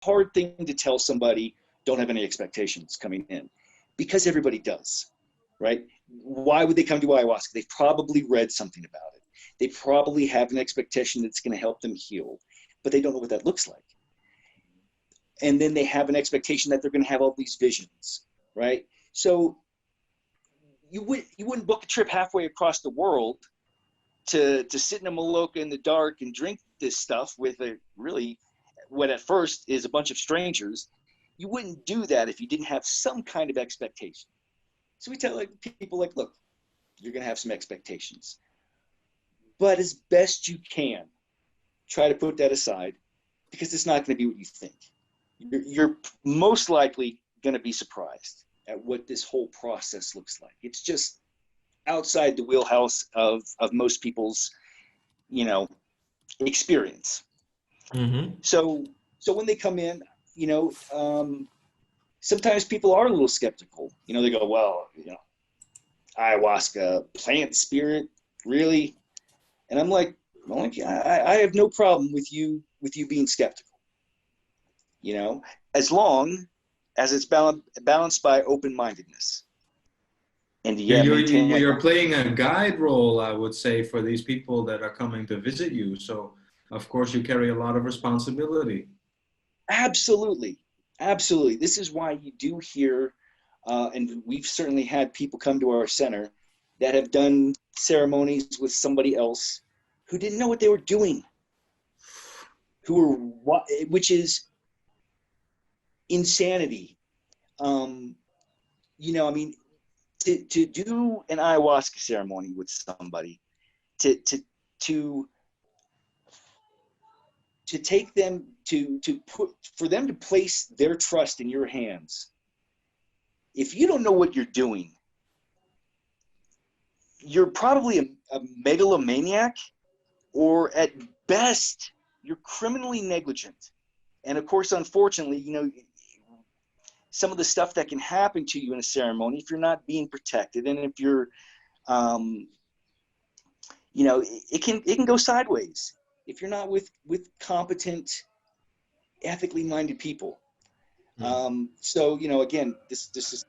hard thing to tell somebody, don't have any expectations coming in, because everybody does, right? Why would they come to ayahuasca? They've probably read something about it. They probably have an expectation that's going to help them heal, but they don't know what that looks like. And then they have an expectation that they're going to have all these visions, right? So you wouldn't book a trip halfway across the world to sit in a maloca in the dark and drink this stuff with a really, what at first is a bunch of strangers. You wouldn't do that if you didn't have some kind of expectation. So we tell people, look, you're going to have some expectations, but as best you can, try to put that aside, because it's not going to be what you think. You're most likely going to be surprised at what this whole process looks like. It's just outside the wheelhouse of most people's, experience. Mm-hmm. So when they come in, sometimes people are a little skeptical. They go, well, ayahuasca, plant spirit, really? And I'm like, I have no problem with you being skeptical, as long as it's balanced by open-mindedness. And You're playing a guide role, I would say, for these people that are coming to visit you. So, of course, you carry a lot of responsibility. Absolutely. Absolutely. This is why you do hear, and we've certainly had people come to our center that have done ceremonies with somebody else who didn't know what they were doing, which is insanity. To do an ayahuasca ceremony with somebody, to take them for them to place their trust in your hands. If you don't know what you're doing, you're probably a megalomaniac, or at best, you're criminally negligent. And of course, unfortunately, some of the stuff that can happen to you in a ceremony, if you're not being protected, and if you're, it can go sideways if you're not with competent, ethically minded people. So, again, this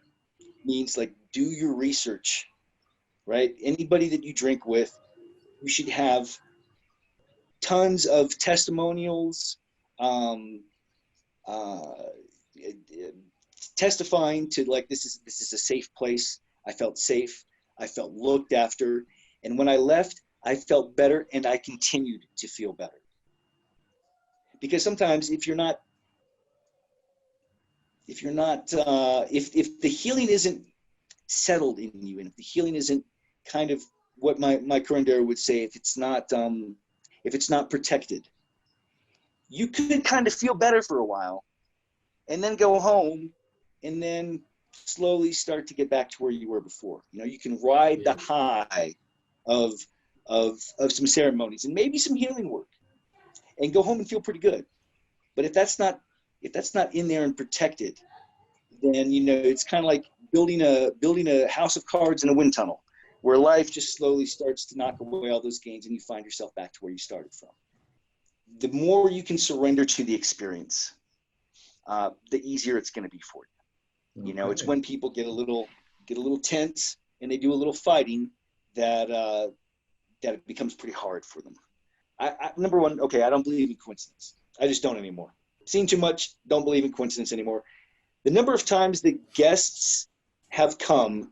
means do your research, right? Anybody that you drink with, you should have tons of testimonials, testifying to this is a safe place. I felt safe. I felt looked after. And when I left, I felt better, and I continued to feel better. Because sometimes if the healing isn't settled in you, and if the healing isn't kind of what my curandera would say, if it's not protected, you could kind of feel better for a while, and then go home, and then slowly start to get back to where you were before. You can ride the high of some ceremonies and maybe some healing work, and go home and feel pretty good. But if that's not in there and protected, then it's kind of like building a house of cards in a wind tunnel, where life just slowly starts to knock away all those gains, and you find yourself back to where you started from. The more you can surrender to the experience, the easier it's going to be for you. Okay. It's when people get a little tense and they do a little fighting that it becomes pretty hard for them. Number one, okay, I don't believe in coincidence. I just don't anymore. Seen too much, don't believe in coincidence anymore. The number of times that guests have come,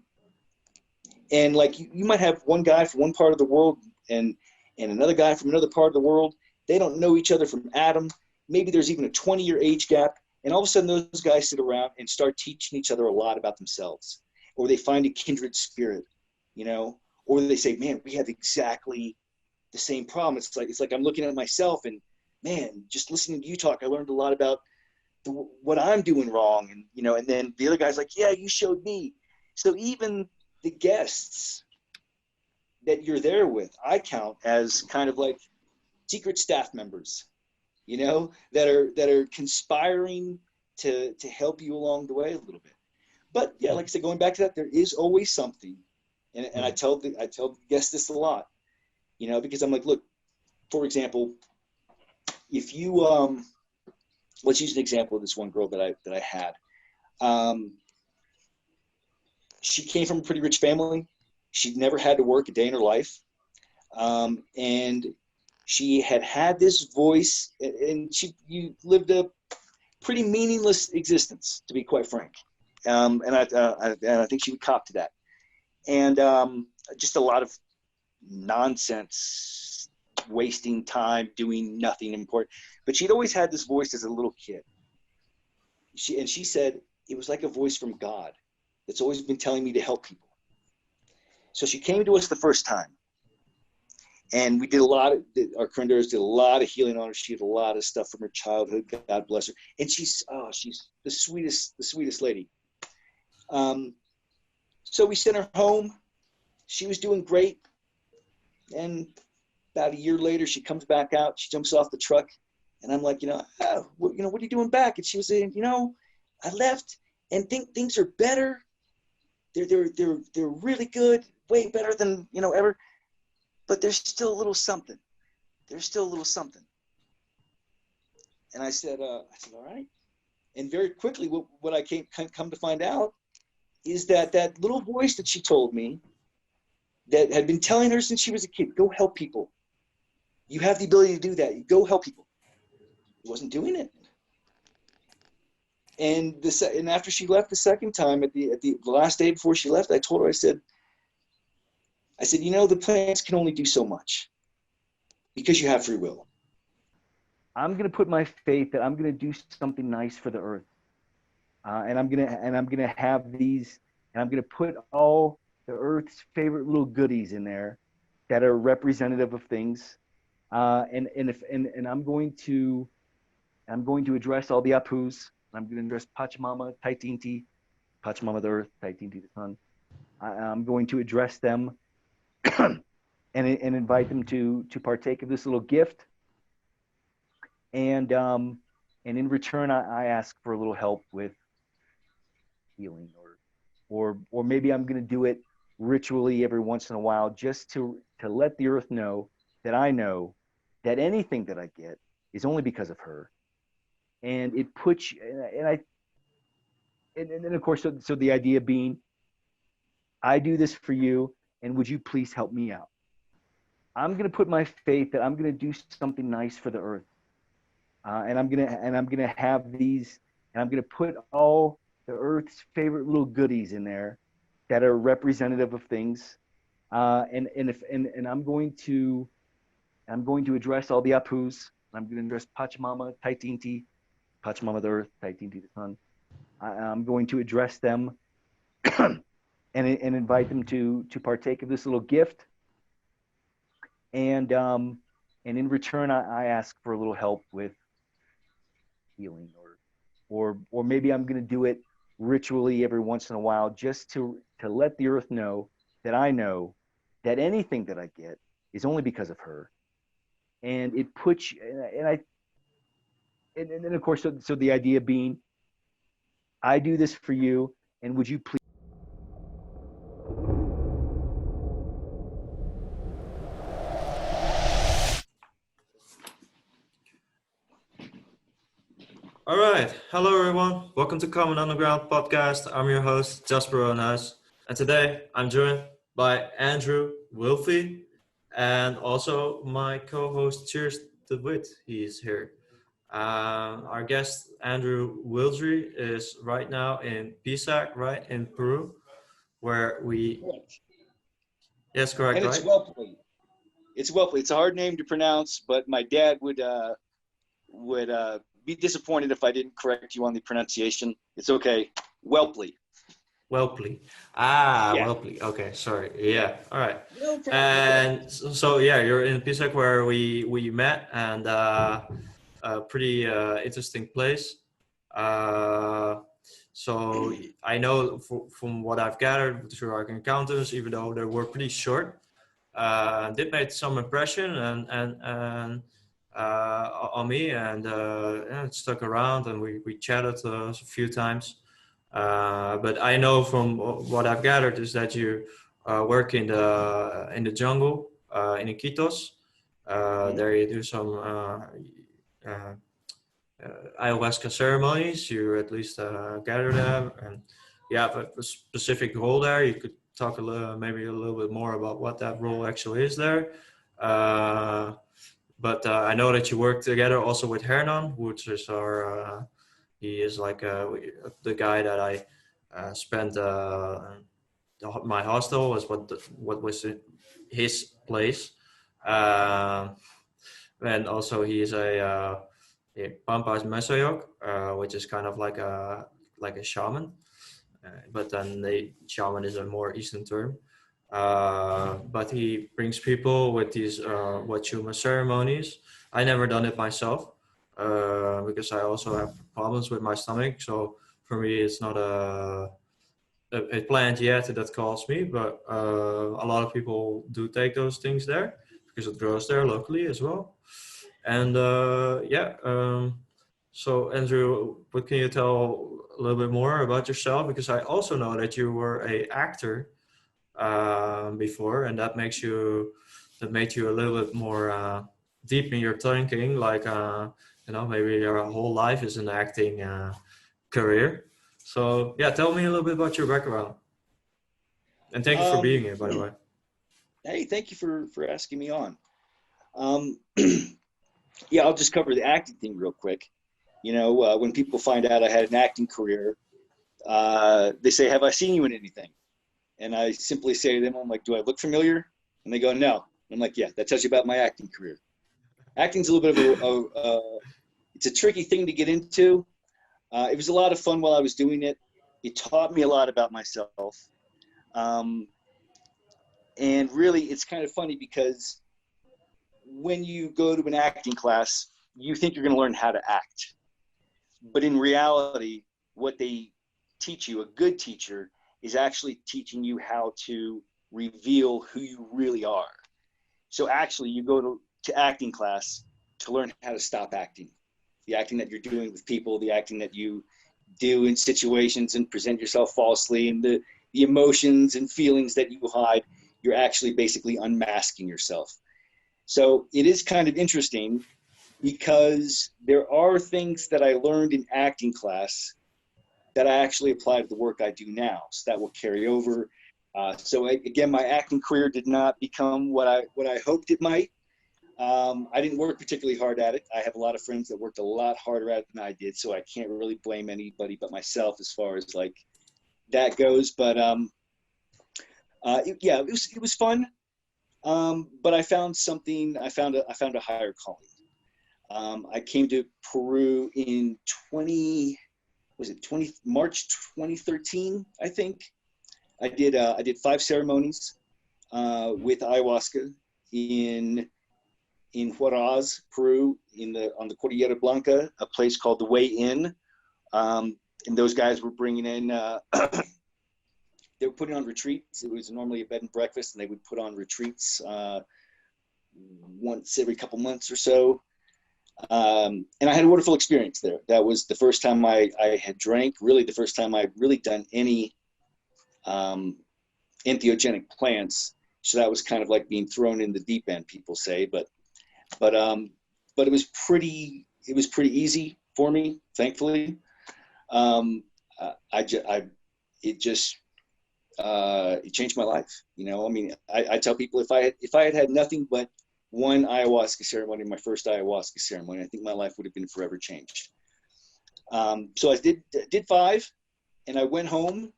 and you might have one guy from one part of the world and another guy from another part of the world. They don't know each other from Adam. Maybe there's even a 20-year age gap. And all of a sudden those guys sit around and start teaching each other a lot about themselves. Or they find a kindred spirit, or they say, man, we have exactly the same problem. It's like I'm looking at myself, and man, just listening to you talk, I learned a lot about what I'm doing wrong. And, and then the other guy's like, yeah, you showed me. So even the guests that you're there with, I count as kind of like secret staff members, that are conspiring to help you along the way a little bit. But yeah, like I said, going back to that, there is always something. And I tell the guests this a lot, because I'm like, look, for example, if you let's use an example of this one girl that I had. Um, she came from a pretty rich family. She'd never had to work a day in her life. And she had this voice, and you lived a pretty meaningless existence, to be quite frank. And I think she would cop to that. And just a lot of nonsense, wasting time, doing nothing important. But she'd always had this voice as a little kid. She said it was like a voice from God that's always been telling me to help people. So she came to us the first time, and we did our curandeiros did a lot of healing on her. She had a lot of stuff from her childhood. God bless her. And she's the sweetest lady. So we sent her home. She was doing great. And about a year later, she comes back out. She jumps off the truck, and I'm like, what are you doing back? And she was saying, I left and think things are better. They're really good, way better than ever. But there's still a little something. There's still a little something. And I said, all right. And very quickly, what I come to find out is that little voice that she told me, that had been telling her since she was a kid, go help people. You have the ability to do that. You go help people. He wasn't doing it. And after she left the second time, at the last day before she left, I told her, I said, the plants can only do so much because you have free will. I'm going to put my faith that I'm going to do something nice for the earth. And I'm going to have these, and I'm going to put all the earth's favorite little goodies in there that are representative of things. And I'm going to address all the ukhus. I'm going to address Pachamama, Taitinti, Pachamama the earth, Taitinti the sun. I'm going to address them and invite them to partake of this little gift. And in return, I ask for a little help with healing, or maybe I'm going to do it ritually every once in a while, just to let the earth know that I know that anything that I get is only because of her. And it puts, and of course, so the idea being, I do this for you, and would you please help me out? I'm going to put my faith that I'm going to do something nice for the earth. And I'm going to have these, and I'm going to put all the earth's favorite little goodies in there that are representative of things. And I'm going to address all the ukhus. I'm going to address Pachamama, Taitinti, Pachamama the earth, Taitinti the sun. I'm going to address them and invite them to partake of this little gift. And in return, I ask for a little help with healing, or maybe I'm going to do it ritually every once in a while, just to let the earth know that I know that anything that I get is only because of her. And it puts, and of course, so the idea being, I do this for you, and would you please? All right. Hello, everyone. Welcome to Common Underground Podcast. I'm your host, Jasper Onas. And today I'm joined by Andrew Whelpley and also my co-host, Cheers the Wit. He is here. Our guest, Andrew Whelpley, is right now in Pisac, right, in Peru, where we... Correct. Yes, correct, And it's right? Whelpley. It's Whelpley. It's a hard name to pronounce, but my dad would be disappointed if I didn't correct you on the pronunciation. It's okay. Whelpley. Whelpley. Yeah. Whelpley. Okay, sorry. Yeah. All right. No problem. And so yeah, you're in Pisac where we met, and a pretty interesting place. So I know from what I've gathered through our encounters, even though they were pretty short, did make some impression and on me, and it stuck around, and we chatted a few times. But I know from what I've gathered is that you work in the jungle in Iquitos. There you do some ayahuasca ceremonies. You at least gather them, and you have a specific role there. You could talk maybe a little bit more about what that role actually is there. But I know that you work together also with Hernan, which is our, he is like the guy that I spent my hostel was what was his place. And also he is a Pampas Mesoyok, which is kind of like a shaman. But then the shaman is a more Eastern term. But he brings people with these Wachuma ceremonies. I never done it myself because I also have problems with my stomach. So for me, it's not a plant yet that calls me, but a lot of people do take those things there because it grows there locally as well. And so Andrew, what can you tell a little bit more about yourself? Because I also know that you were a actor before, and that made you a little bit more deep in your thinking, like maybe your whole life is an acting career. So yeah, tell me a little bit about your background, and thank you for being here, by the way. Hey, thank you for asking me on. Yeah, I'll just cover the acting thing real quick. When people find out I had an acting career, they say, "Have I seen you in anything?" And I simply say to them, I'm like, "Do I look familiar?" And they go, "No." I'm like, "Yeah, that tells you about my acting career." Acting's a little bit of it's a tricky thing to get into. It was a lot of fun while I was doing it. It taught me a lot about myself. And really, it's kind of funny because when you go to an acting class, you think you're going to learn how to act. But in reality, what they teach you, a good teacher, is actually teaching you how to reveal who you really are. So actually, you go to acting class to learn how to stop acting. The acting that you're doing with people, the acting that you do in situations and present yourself falsely, and the emotions and feelings that you hide, you're actually basically unmasking yourself. So it is kind of interesting because there are things that I learned in acting class that I actually apply to the work I do now. So that will carry over. Again, my acting career did not become what I hoped it might. I didn't work particularly hard at it. I have a lot of friends that worked a lot harder at it than I did, so I can't really blame anybody but myself as far as like that goes. But it was fun. But I found something. I found a higher calling. I came to Peru in March 2013, I think. I did 5 ceremonies with ayahuasca in Huaraz, Peru, on the Cordillera Blanca, a place called the Way Inn. And those guys were bringing in, they were putting on retreats. It was normally a bed and breakfast, and they would put on retreats once every couple months or so. And I had a wonderful experience there. That was the first time I had drank, really the first time I'd really done any entheogenic plants. So that was kind of like being thrown in the deep end, people say, but it was pretty easy for me, thankfully. It changed my life. I tell people if I had nothing but one ayahuasca ceremony, my first ayahuasca ceremony, I think my life would have been forever changed. So I did 5, and I went home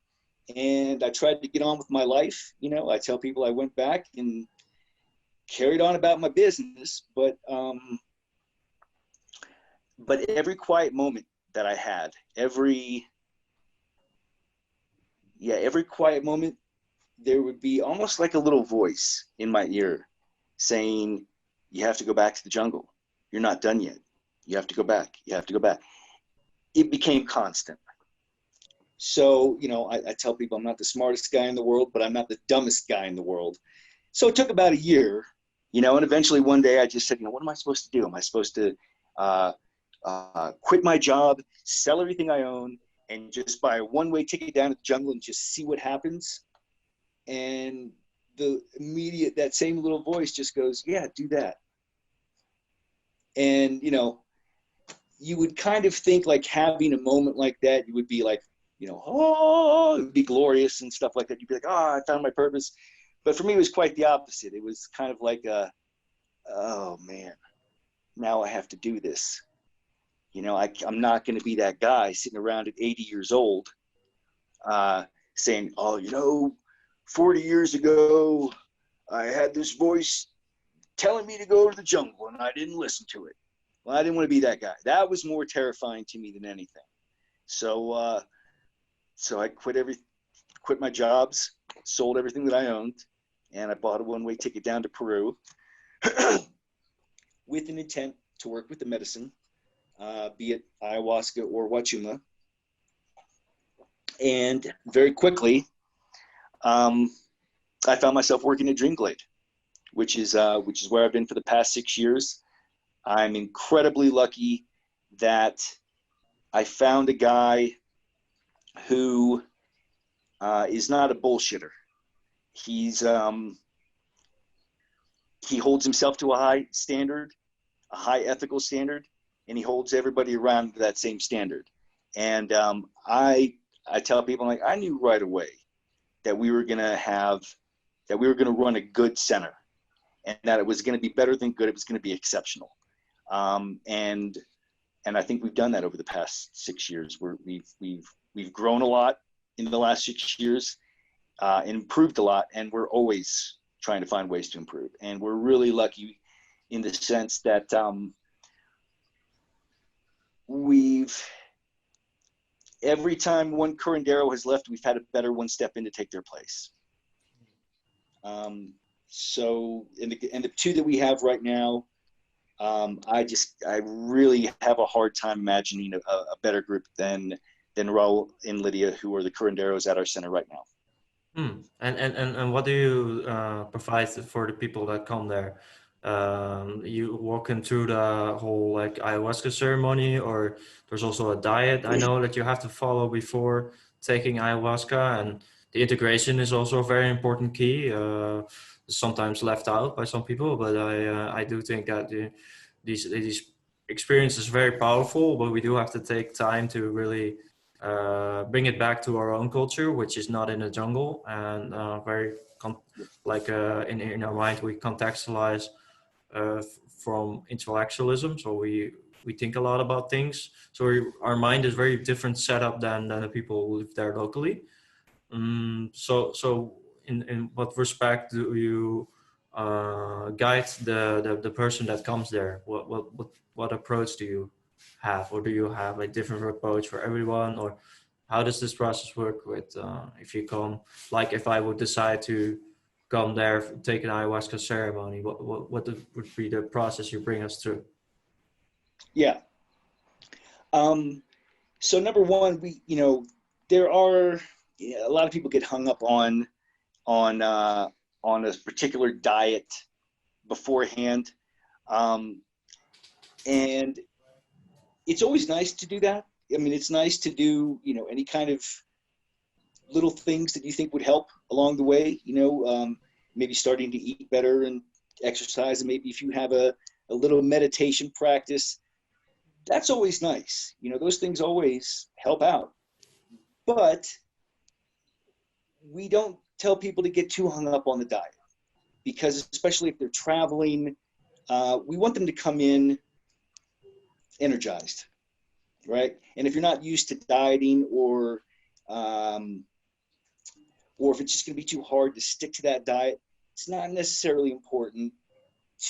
and I tried to get on with my life. I tell people I went back and carried on about my business, but every quiet moment that I had, every quiet moment, there would be almost like a little voice in my ear saying, "You have to go back to the jungle. You're not done yet. You have to go back. You have to go back." It became constant. So, I tell people I'm not the smartest guy in the world, but I'm not the dumbest guy in the world. So it took about a year, and eventually one day I just said, what am I supposed to do? Am I supposed to quit my job, sell everything I own, and just buy a one-way ticket down to the jungle and just see what happens? And that same little voice just goes, "Yeah, do that." And, you would kind of think like having a moment like that, you would be like, you know, oh, it would be glorious and stuff like that. You'd be like, oh, I found my purpose. But for me, it was quite the opposite. It was kind of like, oh man, now I have to do this. You know, I'm not going to be that guy sitting around at 80 years old saying, oh, you know, 40 years ago, I had this voice telling me to go to the jungle and I didn't listen to it. Well, I didn't want to be that guy. That was more terrifying to me than anything. So, so I quit my jobs, sold everything that I owned, and I bought a one-way ticket down to Peru with an intent to work with the medicine, be it ayahuasca or wachuma. And very quickly, I found myself working at Dreamglade, which is where I've been for the past 6 years. I'm incredibly lucky that I found a guy who is not a bullshitter. He holds himself to a high standard, a high ethical standard, and he holds everybody around to that same standard. And I tell people, like, I knew right away that we were gonna run a good center, and that it was gonna be better than good. It was gonna be exceptional. And I think we've done that over the past 6 years. We've grown a lot in the last 6 years, improved a lot, and we're always trying to find ways to improve. And we're really lucky in the sense that every time one curandero has left, we've had a better one step in to take their place. So in the two that we have right now, I really have a hard time imagining a better group than Raul and Lydia, who are the curanderos at our center right now. And what do you provide for the people that come there? You walk them through the whole like ayahuasca ceremony, or there's also a diet I know that you have to follow before taking ayahuasca, and the integration is also a very important key, sometimes left out by some people, but I do think that these experiences are very powerful, but we do have to take time to really bring it back to our own culture, which is not in the jungle, and very in our mind we contextualize from intellectualism, so we think a lot about things, so our mind is very different setup than the people who live there locally. So in what respect do you guide the person that comes there? What approach do you have, or do you have a different approach for everyone, or how does this process work with if you come, like if I would decide to come there, take an ayahuasca ceremony, what would be the process you bring us through? Yeah. So number one, there are a lot of people get hung up on a particular diet beforehand, and it's always nice to do that. I mean, it's nice to do any kind of little things that you think would help along the way. Maybe starting to eat better and exercise, and maybe if you have a little meditation practice, that's always nice. Those things always help out. But we don't tell people to get too hung up on the diet, because especially if they're traveling, we want them to come in energized, right? And if you're not used to dieting, or if it's just going to be too hard to stick to that diet, it's not necessarily important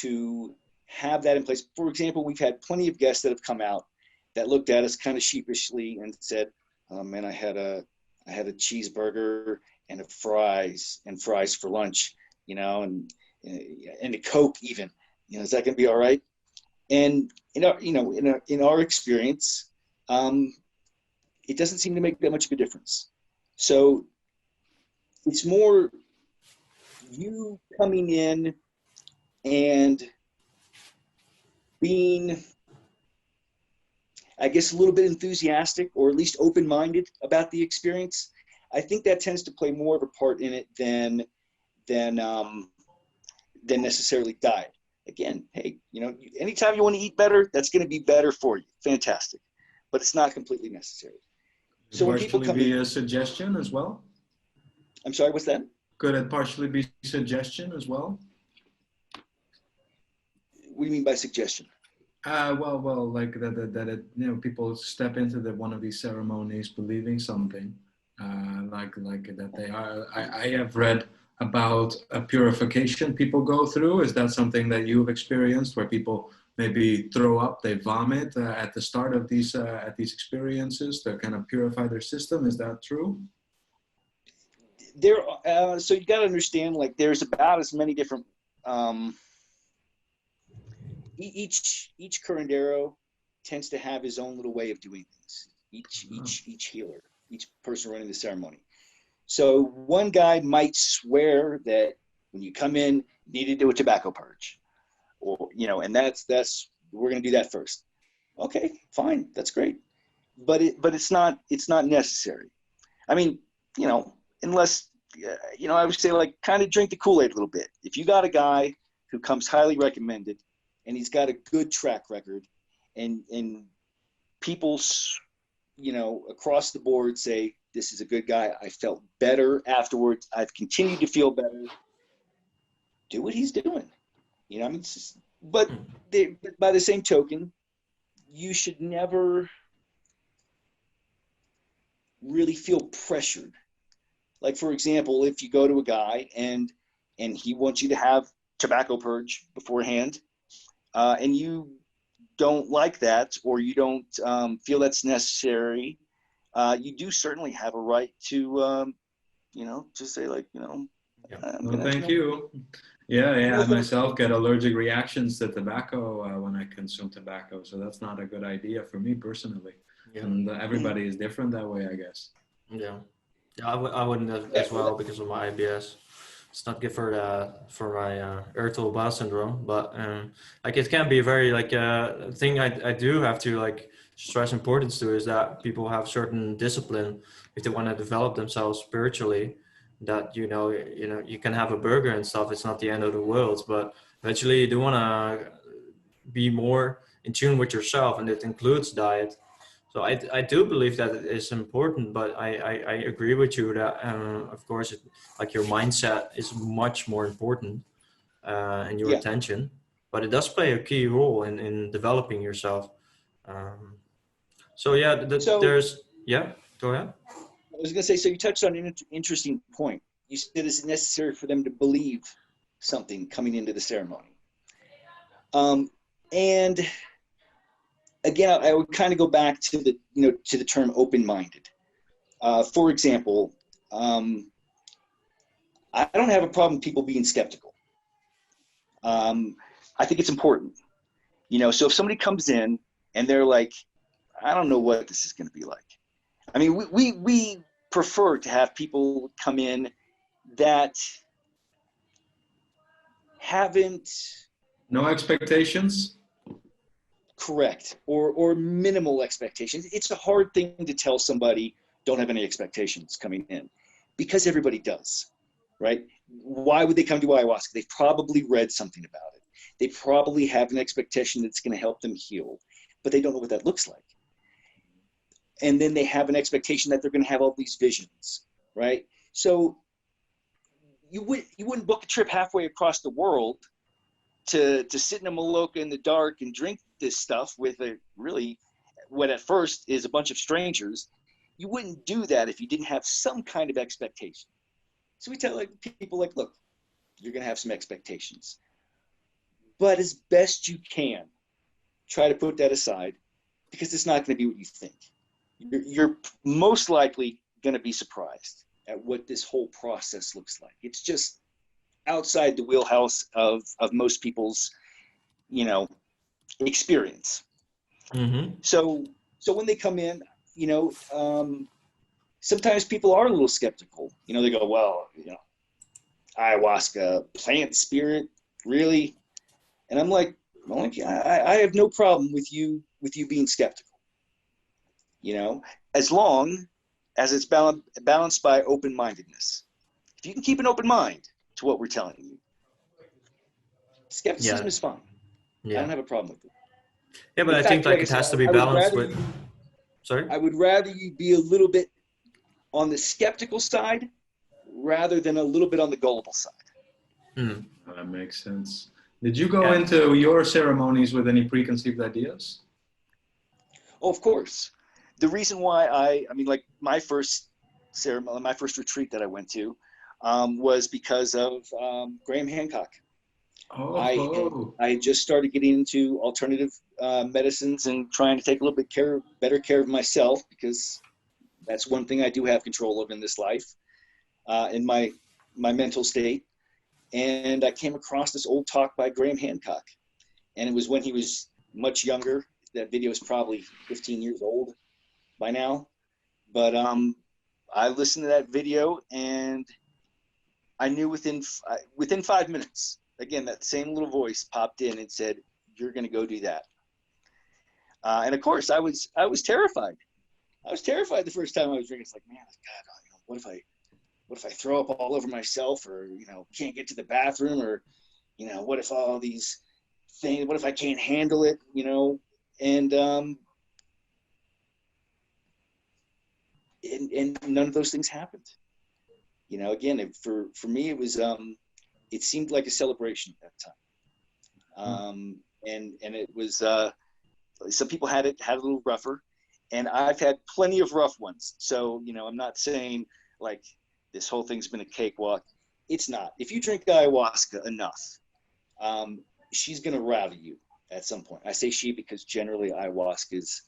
to have that in place. For example, we've had plenty of guests that have come out that looked at us kind of sheepishly and said, "Oh man, I had a cheeseburger and fries for lunch, and a Coke even. Is that going to be all right?" And in our experience, it doesn't seem to make that much of a difference. So it's more you coming in and being, I guess, a little bit enthusiastic, or at least open-minded about the experience. I think that tends to play more of a part in it than necessarily diet. again, hey, anytime you want to eat better, that's going to be better for you. Fantastic. But it's not completely necessary. So when people come be in, a suggestion as well? I'm sorry, what's that? Could it partially be suggestion as well? What do you mean by suggestion? Well, like that it, people step into one of these ceremonies believing something, like that they are. I have read about a purification people go through. Is that something that you've experienced, where people maybe throw up, they vomit at the start of these experiences to kind of purify their system? Is that true? So you got to understand, like, there's about as many different. Each curandero tends to have his own little way of doing things. Each healer, each person running the ceremony. So one guy might swear that when you come in, you need to do a tobacco purge, or and that's we're going to do that first. Okay, fine, that's great, but it's not necessary. I mean, unless I would say, like, kind of drink the Kool-Aid a little bit. If you got a guy who comes highly recommended, and he's got a good track record, and people, across the board say, this is a good guy, I felt better afterwards, I've continued to feel better, do what he's doing. I mean, but by the same token, you should never really feel pressured. Like, for example, if you go to a guy and he wants you to have tobacco purge beforehand, and you don't like that, or you don't feel that's necessary, you do certainly have a right to, to say, like, thank you. Yeah. I myself get allergic reactions to tobacco when I consume tobacco, so that's not a good idea for me personally. Yeah. And everybody is different that way, I guess. Yeah, I wouldn't as well, because of my IBS. It's not good for my irritable bowel syndrome, but like, it can be very, like, thing I do have to, like, stress importance to is that people have certain discipline if they want to develop themselves spiritually. That you can have a burger and stuff. It's not the end of the world, but eventually you do want to be more in tune with yourself, and it includes diet. So I do believe that it is important, but I agree with you that, of course, like, your mindset is much more important, and your attention, but it does play a key role in developing yourself. So yeah, go ahead. I was going to say, so you touched on an interesting point. You said it's necessary for them to believe something coming into the ceremony. And again, I would kind of go back to the term open-minded. For example, I don't have a problem with people being skeptical. I think it's important. So if somebody comes in and they're like, I don't know what this is going to be like. I mean, we prefer to have people come in that haven't. No expectations? Correct. Or minimal expectations. It's a hard thing to tell somebody, don't have any expectations coming in, because everybody does, right? Why would they come to ayahuasca? They've probably read something about it. They probably have an expectation that's going to help them heal, but they don't know what that looks like. And then they have an expectation that they're going to have all these visions, right? So you wouldn't book a trip halfway across the world to sit in a maloca in the dark and drink this stuff with what at first is a bunch of strangers. You wouldn't do that if you didn't have some kind of expectation. So we tell people, like, look, you're going to have some expectations, but as best you can, try to put that aside, because it's not going to be what you think. You're most likely going to be surprised at what this whole process looks like. It's just outside the wheelhouse of most people's, experience. Mm-hmm. So when they come in, sometimes people are a little skeptical. They go, well, ayahuasca, plant spirit, really? And I'm like, I have no problem with you being skeptical. As long as it's balanced by open-mindedness. If you can keep an open mind to what we're telling you, Skepticism Yeah. is fine. I Yeah. don't have a problem with it. Yeah, but In I think fact, like like I it said, has to be I would balanced rather with. you, Sorry. I would rather you be a little bit on the skeptical side rather than a little bit on the gullible side. Mm. That makes sense. Did you go Yeah. into your ceremonies with any preconceived ideas? Oh, of course. The reason why I mean, like my first ceremony, my first retreat that I went to was because of Graham Hancock. Oh, I just started getting into alternative medicines and trying to take a little bit better care of myself, because that's one thing I do have control of in this life, in my mental state. And I came across this old talk by Graham Hancock, and it was when he was much younger. That video is probably 15 years old by now, but I listened to that video, and I knew within 5 minutes, again, that same little voice popped in and said, "You're going to go do that." And of course, I was terrified. I was terrified the first time I was drinking. It's like, man, God, what if I throw up all over myself, or can't get to the bathroom, or what if all these things? What if I can't handle it? And and none of those things happened. Again, for me, it was it seemed like a celebration at that time. And it was some people had it a little rougher, and I've had plenty of rough ones. So I'm not saying like this whole thing's been a cakewalk. It's not. If you drink ayahuasca enough, she's gonna rattle you at some point. I say she because generally ayahuasca is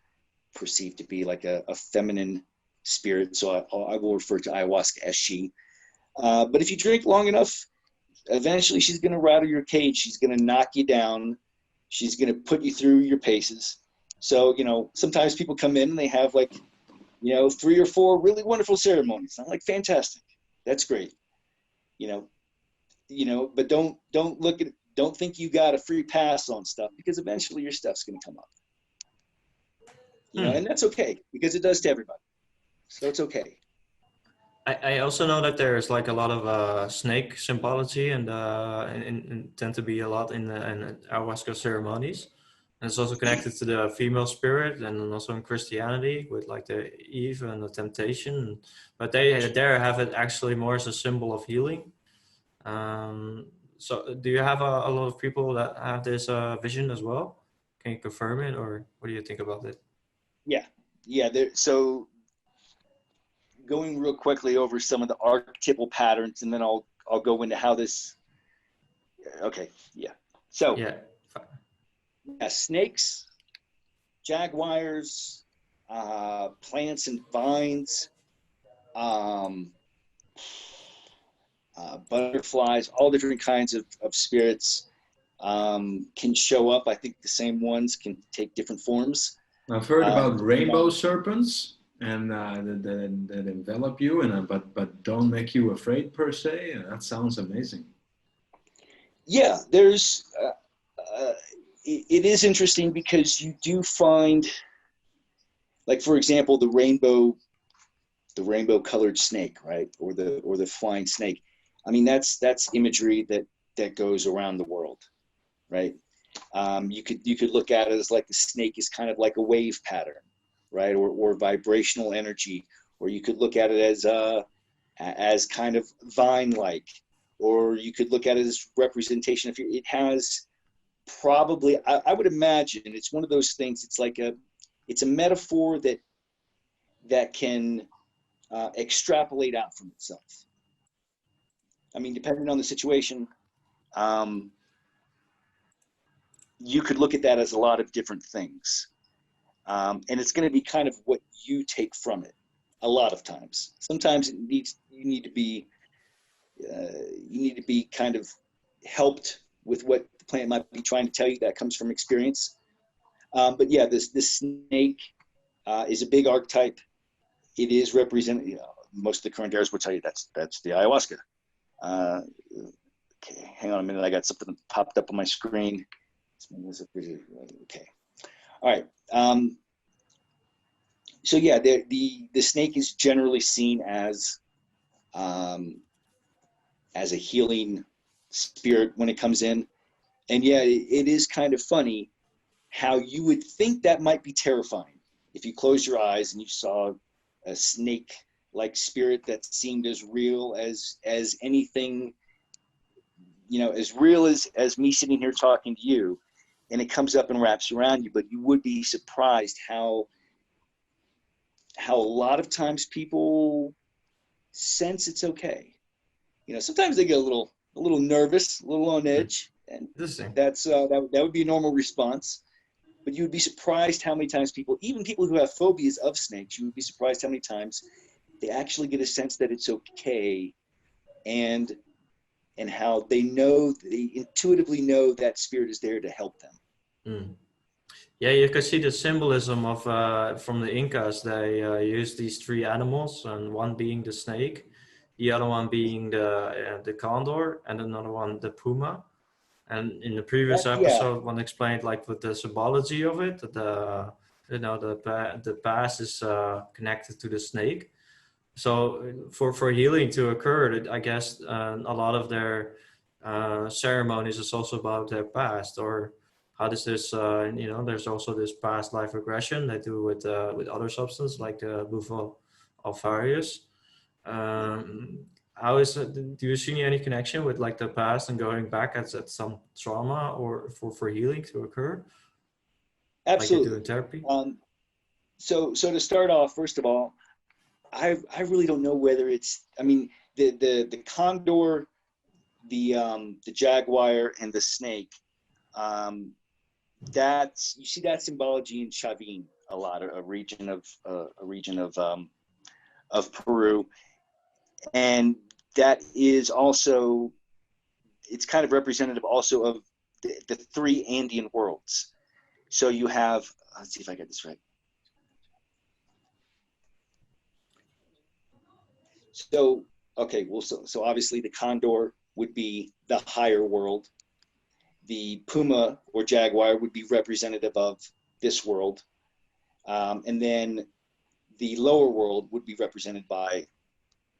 perceived to be like a feminine spirit, so I will refer to ayahuasca as she. But if you drink long enough, eventually she's going to rattle your cage. She's going to knock you down. She's going to put you through your paces. So, sometimes people come in and they have like, 3 or 4 really wonderful ceremonies. I'm like, fantastic. That's great. But don't think you got a free pass on stuff, because eventually your stuff's going to come up. And that's okay, because it does to everybody. So it's okay. I also know that there's like a lot of snake symbology and tend to be a lot in ayahuasca ceremonies. And it's also connected to the female spirit, and also in Christianity with like the Eve and the temptation. But they there have it actually more as a symbol of healing. So do you have a lot of people that have this vision as well? Can you confirm it, or what do you think about it? Yeah. So going real quickly over some of the archetypal patterns, and then I'll go into how this. Okay. Yeah. So Yeah. Snakes, jaguars, plants and vines, butterflies, all different kinds of spirits can show up. I think the same ones can take different forms. I've heard about rainbow serpents and that envelop you, but don't make you afraid per se. That sounds amazing. Yeah, there's. It is interesting because you do find, like for example, the rainbow colored snake, right, or the flying snake. I mean, that's imagery that goes around the world, right? You could look at it as like the snake is kind of like a wave pattern, right, or vibrational energy, or you could look at it as kind of vine-like, or you could look at it as representation. It has probably, I would imagine, it's one of those things. It's a metaphor that can extrapolate out from itself. I mean, depending on the situation, you could look at that as a lot of different things. And it's going to be kind of what you take from it a lot of times. Sometimes you need to be kind of helped with what the plant might be trying to tell you. That comes from experience. But yeah, this snake is a big archetype. It is represented. Most of the curanderos will tell you that's the ayahuasca. Okay, hang on a minute. I got something that popped up on my screen. Okay, all right. So yeah, the snake is generally seen as a healing spirit when it comes in. And yeah, it is kind of funny how you would think that might be terrifying if you closed your eyes and you saw a snake-like spirit that seemed as real as anything, you know, as real as me sitting here talking to you, and it comes up and wraps around you. But you would be surprised how a lot of times people sense it's okay. You know, sometimes they get a little nervous, a little on edge, and that's that would be a normal response. But you would be surprised how many times people, even people who have phobias of snakes, you would be surprised how many times they actually get a sense that it's okay, and how they intuitively know that spirit is there to help them. Mm. Yeah, you can see the symbolism of from the Incas. They use these three animals, and one being the snake, the other one being the condor, and another one the puma. And in the previous episode, one explained like with the symbology of it, the the past is connected to the snake. So for healing to occur, I guess a lot of their ceremonies is also about their past, or how does this there's also this past life regression they do with other substances like the bufo alfarius. How is it, do you see any connection with like the past and going back at some trauma or for healing to occur? Absolutely. Like you do in therapy? So to start off, first of all, I really don't know whether it's, I mean, the condor, the jaguar, and the snake, that's, you see that symbology in Chavin a lot, a region of Peru, and that is also, it's kind of representative also of the three Andean worlds. So you have, let's see if I get this right. So, okay, well, so obviously the condor would be the higher world. The puma or jaguar would be representative of this world. And then the lower world would be represented by,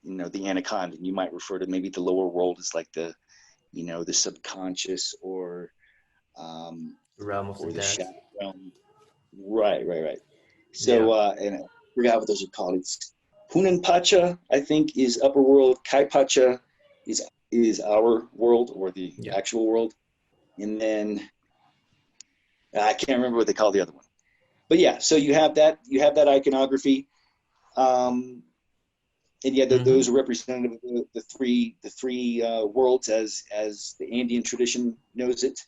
you know, the anaconda. And you might refer to maybe the lower world as like the, you know, the subconscious or Realm of the dead. shadow realm. Right. So, and I forgot what those are called. It's Hunan Pacha, I think, is upper world. Kai Pacha is our world, or the actual world. And then I can't remember what they call the other one. But yeah, so you have that iconography. And yeah, those are representative of the three worlds as the Andean tradition knows it.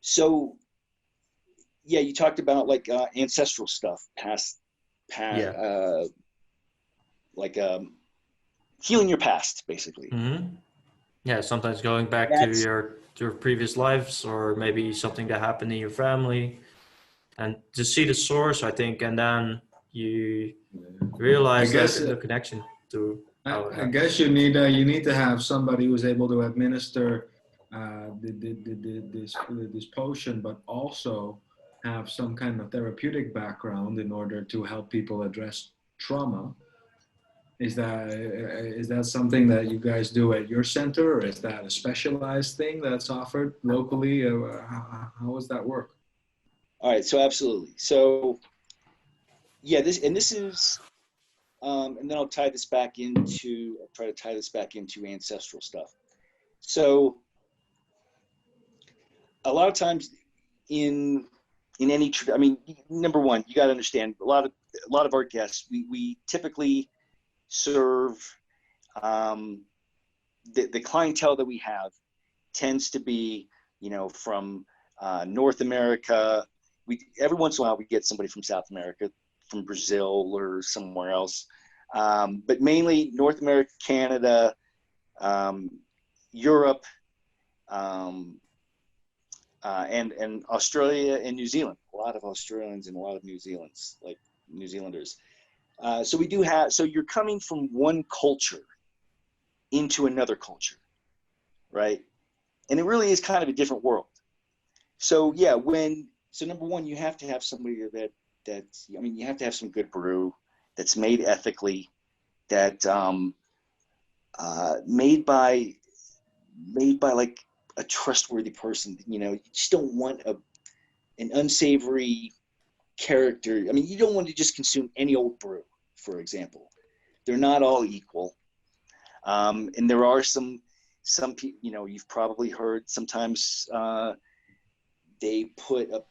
So yeah, you talked about like ancestral stuff, past like healing your past, basically. Yeah, sometimes going back to your previous lives, or maybe something that happened in your family, and to see the source, I think, and then you realize the connection to. I guess you need to have somebody who's able to administer this potion, but also have some kind of therapeutic background in order to help people address trauma. Is that something that you guys do at your center, or is that a specialized thing that's offered locally? How does that work? All right, so absolutely. So yeah, this is, and then I'll try to tie this back into ancestral stuff. So a lot of times in any, I mean, number one, you got to understand a lot of our guests, we typically serve, the clientele that we have tends to be, you know, from North America. Every once in a while we get somebody from South America, from Brazil or somewhere else, but mainly North America, Canada, Europe, and Australia and New Zealand. A lot of Australians and a lot of New Zealanders. So we do have, so you're coming from one culture into another culture, right? And it really is kind of a different world. So yeah, so number one, you have to have somebody that's, I mean, you have to have some good brew that's made ethically, that made by made by like a trustworthy person. You know, you just don't want an unsavory character. I mean, you don't want to just consume any old brew, for example. They're not all equal. And there are some people, you know, you've probably heard sometimes they put up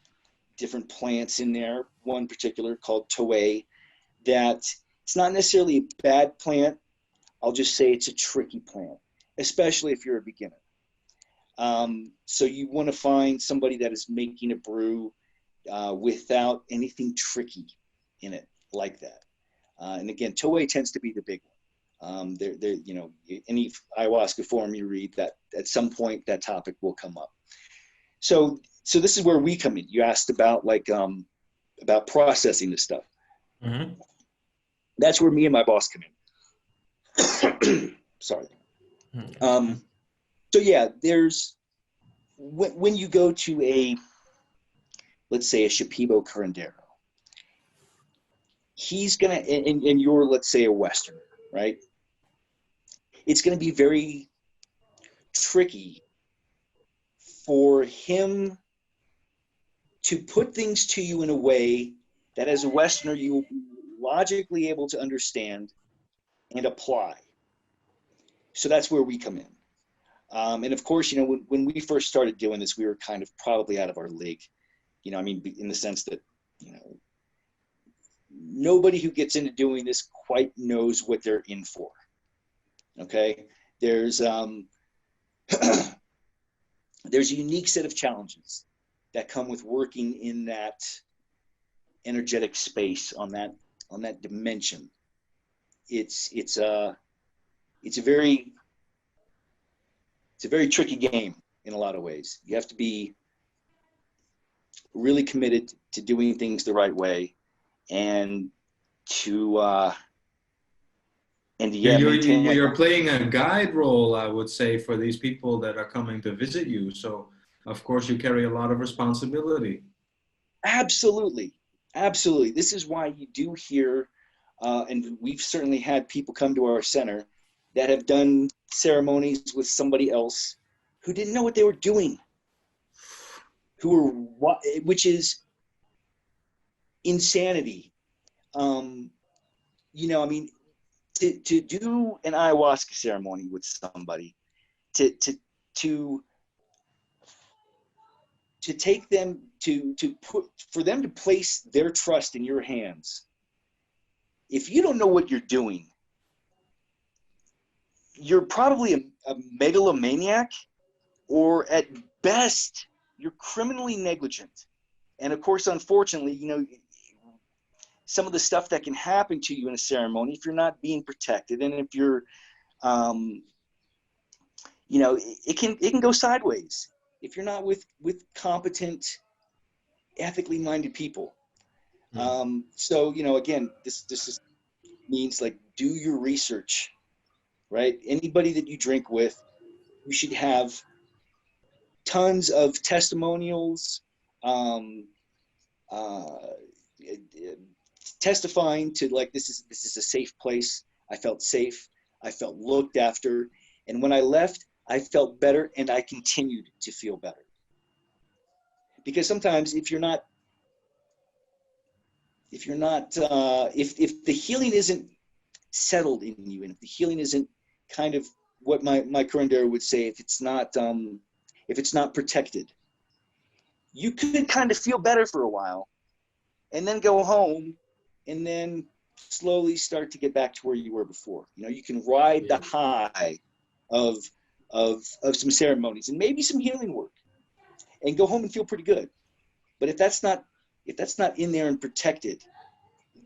different plants in there, one particular called Toei, that it's not necessarily a bad plant. I'll just say it's a tricky plant, especially if you're a beginner. So you want to find somebody that is making a brew without anything tricky in it like that. And again, Toei tends to be the big one. They're, you know, any ayahuasca form you read, that at some point that topic will come up. So this is where we come in. You asked about like about processing this stuff. Mm-hmm. That's where me and my boss come in. Sorry. So yeah, there's when you go to a, let's say a Shipibo curandero, he's gonna, and you're, let's say, a Westerner, right? It's gonna be very tricky for him to put things to you in a way that as a Westerner you will be logically able to understand and apply. So that's where we come in. And of course, you know, when we first started doing this, we were kind of probably out of our league. You know, I mean, in the sense that, you know, nobody who gets into doing this quite knows what they're in for. Okay? There's there's a unique set of challenges that come with working in that energetic space on that dimension. It's a very tricky game in a lot of ways. You have to be really committed to doing things the right way, and to maintain. You're playing a guide role, I would say, for these people that are coming to visit you. So, of course, you carry a lot of responsibility. Absolutely. This is why you do hear, and we've certainly had people come to our center that have done ceremonies with somebody else who didn't know what they were doing, which is insanity. You know, I mean, to do an ayahuasca ceremony with somebody, to take them for them to place their trust in your hands. If you don't know what you're doing, you're probably a megalomaniac, or at best, you're criminally negligent. And of course, unfortunately, you know, some of the stuff that can happen to you in a ceremony, if you're not being protected, and if you're, you know, it can go sideways if you're not with competent, ethically minded people. So, you know, again, this means like, do your research, right? Anybody that you drink with, you should have tons of testimonials, testifying to like, this is a safe place. I felt safe. I felt looked after. And when I left, I felt better, and I continued to feel better. Because sometimes if the healing isn't settled in you, and if the healing isn't kind of what my curandero would say, if it's not protected, you could kind of feel better for a while, and then go home, and then slowly start to get back to where you were before. You know, you can ride the high of some ceremonies and maybe some healing work, and go home and feel pretty good. But if that's not in there and protected,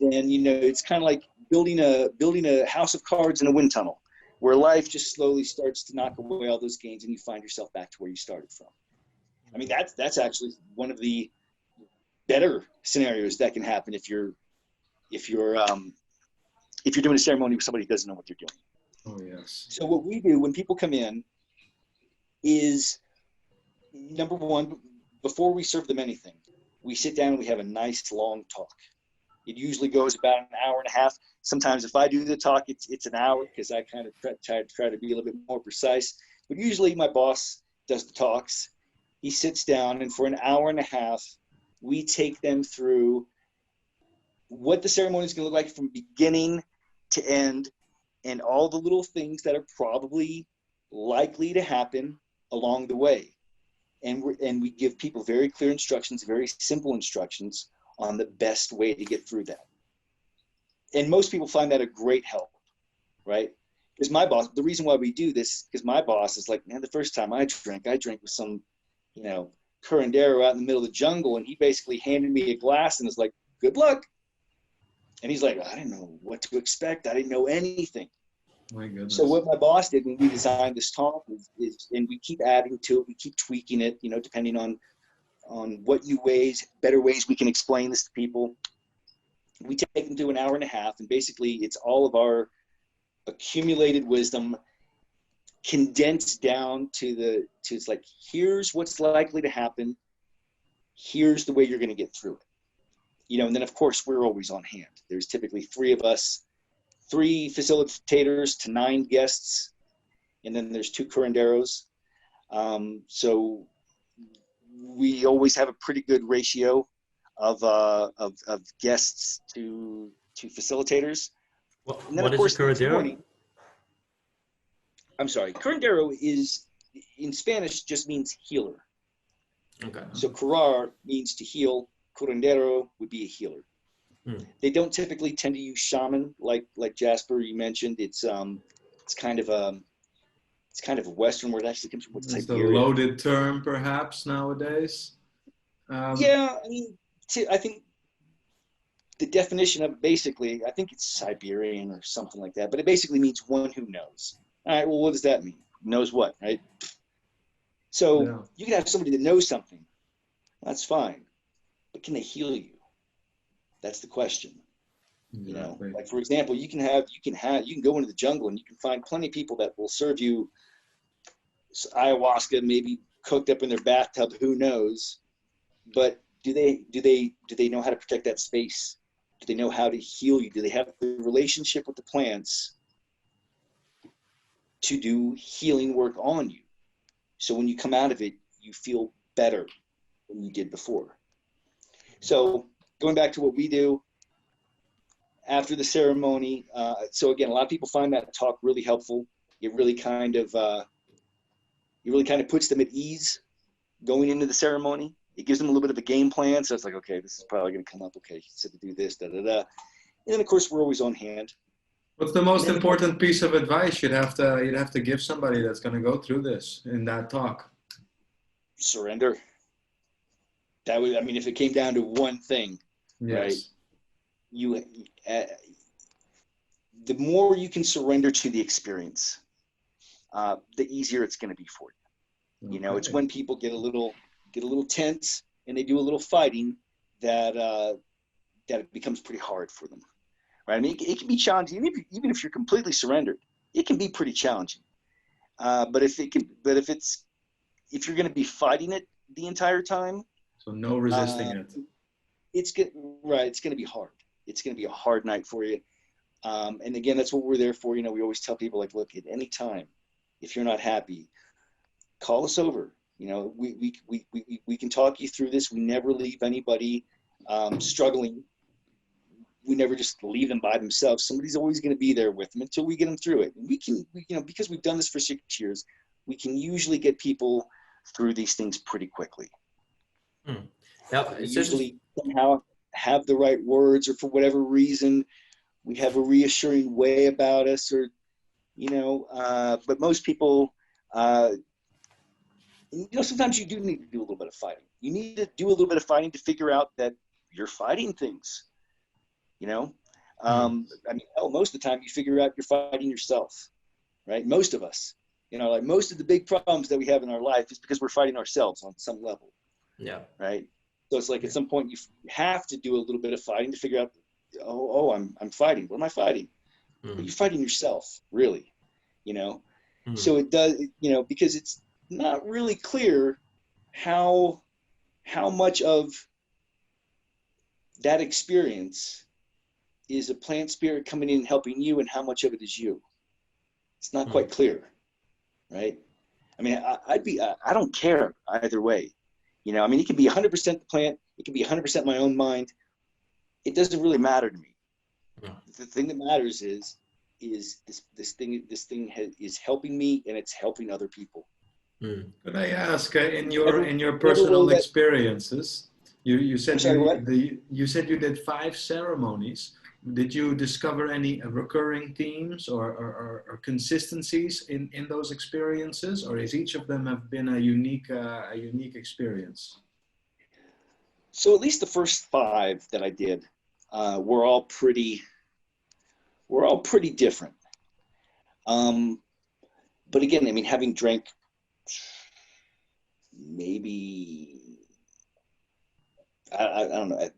then, you know, it's kind of like building a house of cards in a wind tunnel, where life just slowly starts to knock away all those gains, and you find yourself back to where you started from. I mean, that's actually one of the better scenarios that can happen if you're doing a ceremony with somebody who doesn't know what they're doing. Oh yes. So what we do when people come in is, number one, before we serve them anything, we sit down and we have a nice long talk. It usually goes about an hour and a half. Sometimes if I do the talk, it's an hour, because I kind of try to be a little bit more precise. But usually my boss does the talks. He sits down, and for an hour and a half, we take them through what the ceremony is going to look like from beginning to end, and all the little things that are probably likely to happen along the way. And we give people very clear instructions, very simple instructions on the best way to get through that. And most people find that a great help, right? Because my boss, the reason why we do this, because my boss is like, man, the first time I drank with some, curandero out in the middle of the jungle, and he basically handed me a glass and was like, good luck. And he's like, I didn't know what to expect. I didn't know anything. My goodness. So what my boss did when we designed this talk is, and we keep adding to it, we keep tweaking it, depending on what new ways, better ways we can explain this to people. We take them through an hour and a half, and basically it's all of our accumulated wisdom condensed down to it's like, here's what's likely to happen. Here's the way you're going to get through it. And then of course we're always on hand. There's typically 3 of us, 3 facilitators to 9 guests, and then there's 2 curanderos. So we always have a pretty good ratio of guests to facilitators. And then what of course, is a curandero? I'm sorry, curandero is, in Spanish, just means healer. Okay. So curar means to heal. Curandero would be a healer. They don't typically tend to use shaman like Jasper, you mentioned. It's kind of a Western word. It actually comes from It's a Siberia. loaded term, perhaps, nowadays. Yeah, I think the definition of basically, I think it's Siberian or something like that, but it basically means one who knows. All right, well, what does that mean? Knows what, right? So you can have somebody that knows something. That's fine. But can they heal you? That's the question. Exactly. Like for example, you can go into the jungle and you can find plenty of people that will serve you ayahuasca, maybe cooked up in their bathtub, who knows? But do they know how to protect that space? Do they know how to heal you? Do they have the relationship with the plants to do healing work on you? So when you come out of it, you feel better than you did before. So going back to what we do after the ceremony. So again, a lot of people find that talk really helpful. It really kind of puts them at ease going into the ceremony. It gives them a little bit of a game plan. So it's like, okay, this is probably going to come up. Okay, he said to do this, da da da. And then of course we're always on hand. What's the most important piece of advice you'd have to give somebody that's going to go through this in that talk? Surrender. That would, if it came down to one thing, right? The more you can surrender to the experience, the easier it's going to be for you. Okay. It's when people get a little tense and they do a little fighting that it becomes pretty hard for them, right? It can be challenging, even if you're completely surrendered. It can be pretty challenging. But if you're going to be fighting it the entire time, so no resisting it. It's going to be hard. It's going to be a hard night for you. And again, that's what we're there for. We always tell people, like, look, at any time, if you're not happy, call us over. We can talk you through this. We never leave anybody struggling. We never just leave them by themselves. Somebody's always going to be there with them until we get them through it. And we can, because we've done this for 6 years, we can usually get people through these things pretty quickly. Yeah, we usually somehow have the right words, or for whatever reason, we have a reassuring way about us, or, but most people, sometimes you do need to do a little bit of fighting. You need to do a little bit of fighting to figure out that you're fighting things, most of the time you figure out you're fighting yourself, right? Most of us, most of the big problems that we have in our life is because we're fighting ourselves on some level. Yeah. Right. So it's like at some point you have to do a little bit of fighting to figure out, I'm fighting. What am I fighting? Well, you're fighting yourself, really, So it does, because it's not really clear how much of that experience is a plant spirit coming in and helping you, and how much of it is you. It's not quite clear, right? I mean, I don't care either way. You know, I mean, it can be 100% the plant. It can be 100% my own mind. It doesn't really matter to me. Yeah. The thing that matters is this thing is helping me, and it's helping other people. Could I ask, in your Whatever way personal that, experiences, you I'm said sorry, what? you said you did 5 ceremonies. Did you discover any recurring themes or consistencies in those experiences, or is each of them have been a unique experience? So at least the first 5 that I did were all pretty different. But again, I mean, having drank maybe I don't know,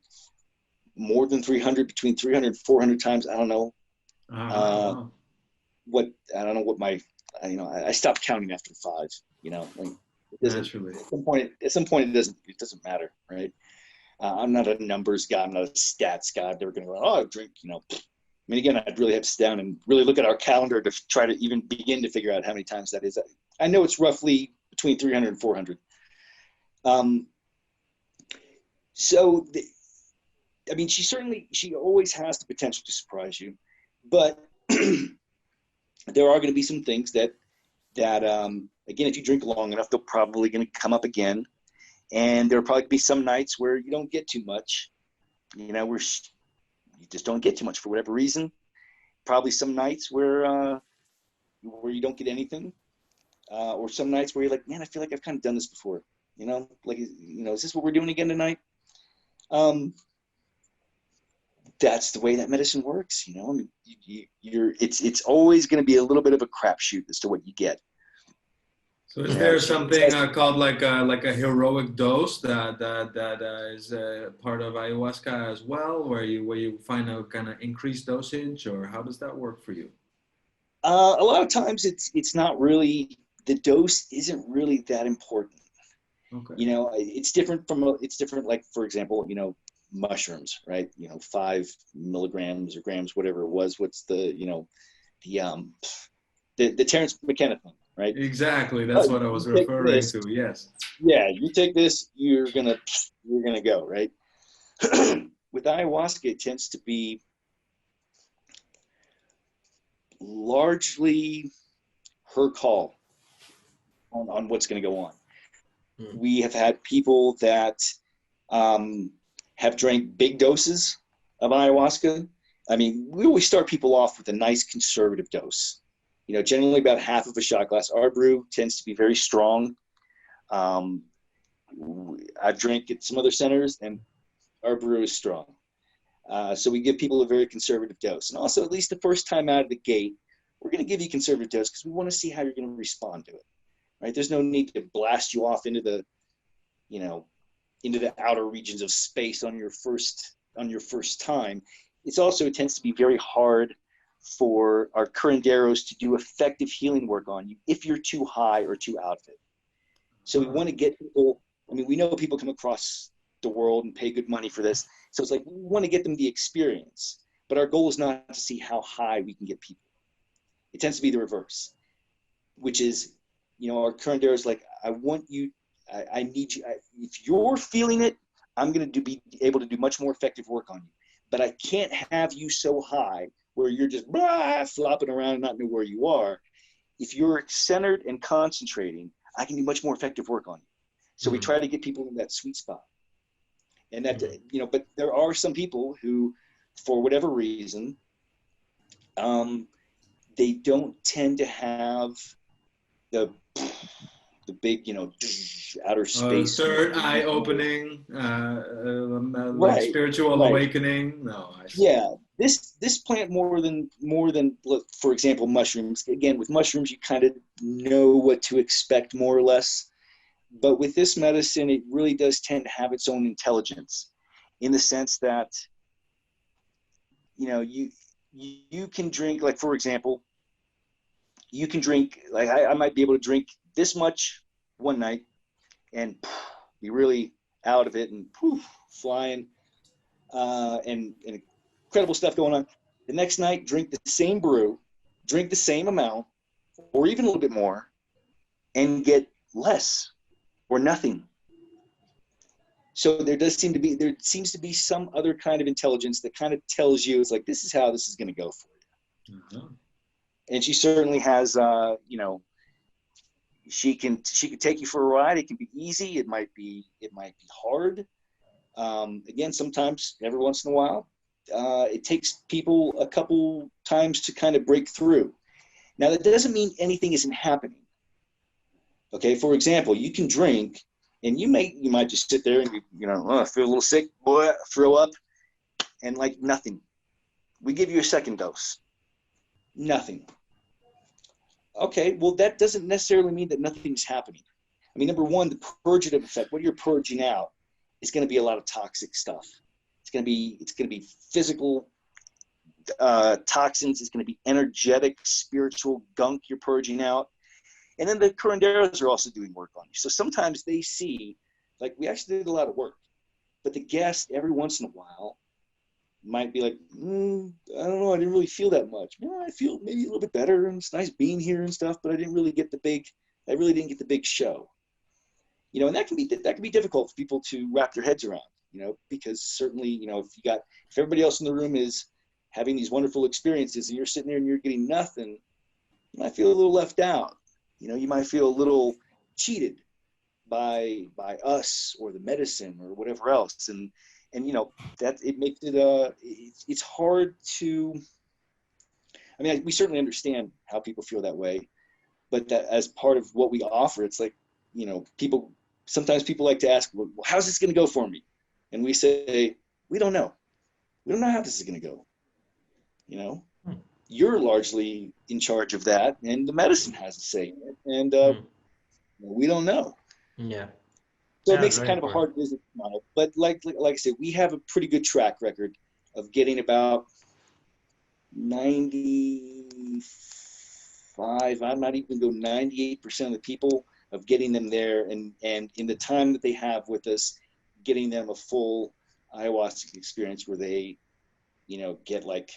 more than 300, between 300 and 400 times. I don't know. Wow. I don't know what my, I stopped counting after 5, you know, like Naturally. at some point it doesn't matter. Right. I'm not a numbers guy. I'm not a stats guy. I'm never going to go, oh, I drink, you know. I mean, again, I'd really have to sit down and really look at our calendar to try to even begin to figure out how many times that is. I know it's roughly between 300 and 400. So, I mean, she always has the potential to surprise you, but there are going to be some things that again, if you drink long enough, they're probably going to come up again. And there'll probably be some nights where you don't get too much, you know, you just don't get too much for whatever reason. Probably some nights where you don't get anything, or some nights where you're like, man, I feel like I've kind of done this before, you know, like, you know, is this what we're doing again tonight? That's the way that medicine works, you know. I mean, it's always going to be a little bit of a crapshoot as to what you get. So is there something called like a heroic dose that is part of ayahuasca as well, where you find a kind of increased dosage, or how does that work for you? A lot of times it's not really, the dose isn't really that important. Okay. You know, it's different like, for example, you know, mushrooms, right? You know, 5 milligrams or grams, whatever it was. What's the, you know, the Terrence McKenna thing, right? Exactly. That's what I was referring to. Yes. Yeah, you take this, you're gonna go, right? With ayahuasca, it tends to be largely her call on what's going to go on. We have had people that have drank big doses of ayahuasca. I mean, we always start people off with a nice conservative dose. You know, generally about half of a shot glass. Our brew tends to be very strong. I've drank at some other centers, and our brew is strong. So we give people a very conservative dose. And also, at least the first time out of the gate, we're going to give you a conservative dose because we want to see how you're going to respond to it. Right? There's no need to blast you off into the, you know, into the outer regions of space on your first time. It tends to be very hard for our curanderos to do effective healing work on you if you're too high or too out of it. So we want to get people, I mean, we know people come across the world and pay good money for this. So it's like, we want to get them the experience, but our goal is not to see how high we can get people. It tends to be the reverse, which is, you know, our curanderos like, I want you, I need you, if you're feeling it, I'm going to be able to do much more effective work on you. But I can't have you so high where you're just flopping around and not know where you are. If you're centered and concentrating, I can do much more effective work on you. So we try to get people in that sweet spot. And that, you know, but there are some people who, for whatever reason, they don't tend to have the big, you know, outer space. Third eye opening, like right, spiritual awakening. No, I see. Yeah, this plant more than, for example, mushrooms. Again, with mushrooms, you kind of know what to expect more or less. But with this medicine, it really does tend to have its own intelligence, in the sense that, you know, you can drink, like, for example, you can drink, like, I might be able to drink this much one night and be really out of it and flying, and incredible stuff going on. The next night, drink the same brew, drink the same amount, or even a little bit more, and get less or nothing. So there seems to be some other kind of intelligence that kind of tells you, it's like, this is how this is going to go for you. Mm-hmm. And she certainly has, you know, she can take you for a ride. It can be easy. It might be hard. Again, sometimes, every once in a while, it takes people a couple times to kind of break through. Now, that doesn't mean anything isn't happening. Okay, for example, you can drink, and you might just sit there and you know, oh, feel a little sick, boy, throw up, and like nothing. We give you a second dose, nothing. Okay, well, that doesn't necessarily mean that nothing's happening. I mean, number one, the purgative effect, what you're purging out, is going to be a lot of toxic stuff. It's going to be physical toxins. It's going to be energetic, spiritual gunk you're purging out. And then the curanderos are also doing work on you. So sometimes they see, like, we actually did a lot of work, but the guest every once in a while might be like, I don't know, I didn't really feel that much. I feel maybe a little bit better, and it's nice being here and stuff, but I really didn't get the big show. You know, and that can be difficult for people to wrap their heads around, you know, because certainly, you know, if everybody else in the room is having these wonderful experiences and you're sitting there and you're getting nothing, you might feel a little left out. You know, you might feel a little cheated by us or the medicine or whatever else. And you know, that it makes it, it's hard to, I mean, we certainly understand how people feel that way, but that as part of what we offer, it's like, you know, sometimes people like to ask, well, how's this going to go for me? And we say, we don't know. We don't know how this is going to go. You know, you're largely in charge of that, and the medicine has a say in it, and we don't know. Yeah. So it makes it kind of a hard business model. But like I said, we have a pretty good track record of getting about 95, I'm not even going to go 98% of the people, of getting them there, and in the time that they have with us, getting them a full ayahuasca experience where they, you know, get like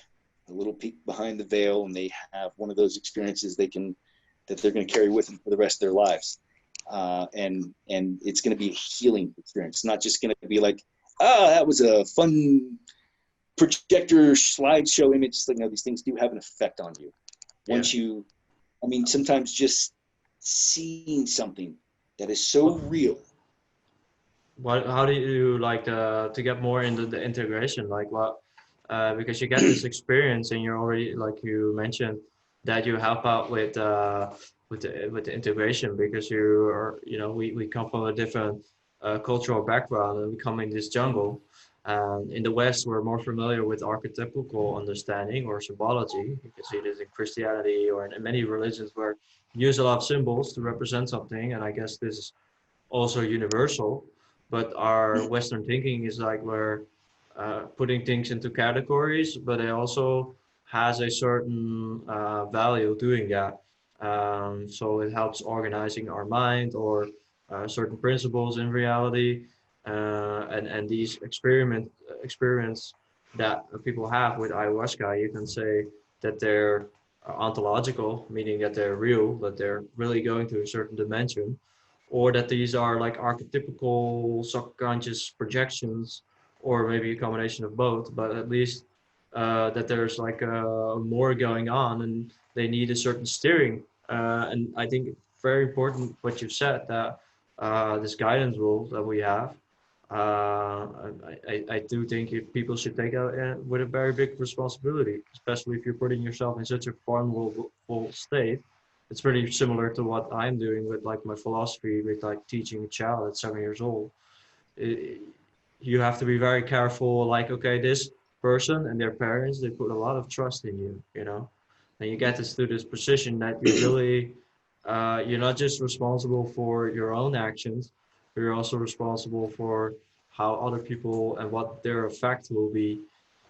a little peek behind the veil, and they have one of those experiences that they're going to carry with them for the rest of their lives. And it's going to be a healing experience. It's not just going to be like, that was a fun projector slideshow image. Like, you know, these things do have an effect on you. Once you, I mean, sometimes just seeing something that is so real. How do you like to get more into the integration? Like what? Because you get this experience, and you're already, like you mentioned, that you help out with the integration, because you are, you know, we come from a different cultural background, and we come in this jungle. In the West, we're more familiar with archetypical understanding or symbology. You can see this in Christianity or in many religions, where you use a lot of symbols to represent something, and I guess this is also universal. But our Western thinking is like we're putting things into categories, but it also has a certain value doing that. So it helps organizing our mind, or certain principles in reality, and these experiments that people have with ayahuasca. You can say that they're ontological, meaning that they're real, that they're really going to a certain dimension, or that these are like archetypical subconscious projections, or maybe a combination of both, but at least that there's like more going on, and they need a certain steering. And I think it's very important what you've said, that this guidance rule that we have, I do think people should take it with a very big responsibility, especially if you're putting yourself in such a vulnerable state. It's pretty similar to what I'm doing with like my philosophy, with like teaching a child at 7 years old. You have to be very careful, like, okay, this person and their parents, they put a lot of trust in you, you know, and you get to this position that you really, you're not just responsible for your own actions, but you're also responsible for how other people and what their effect will be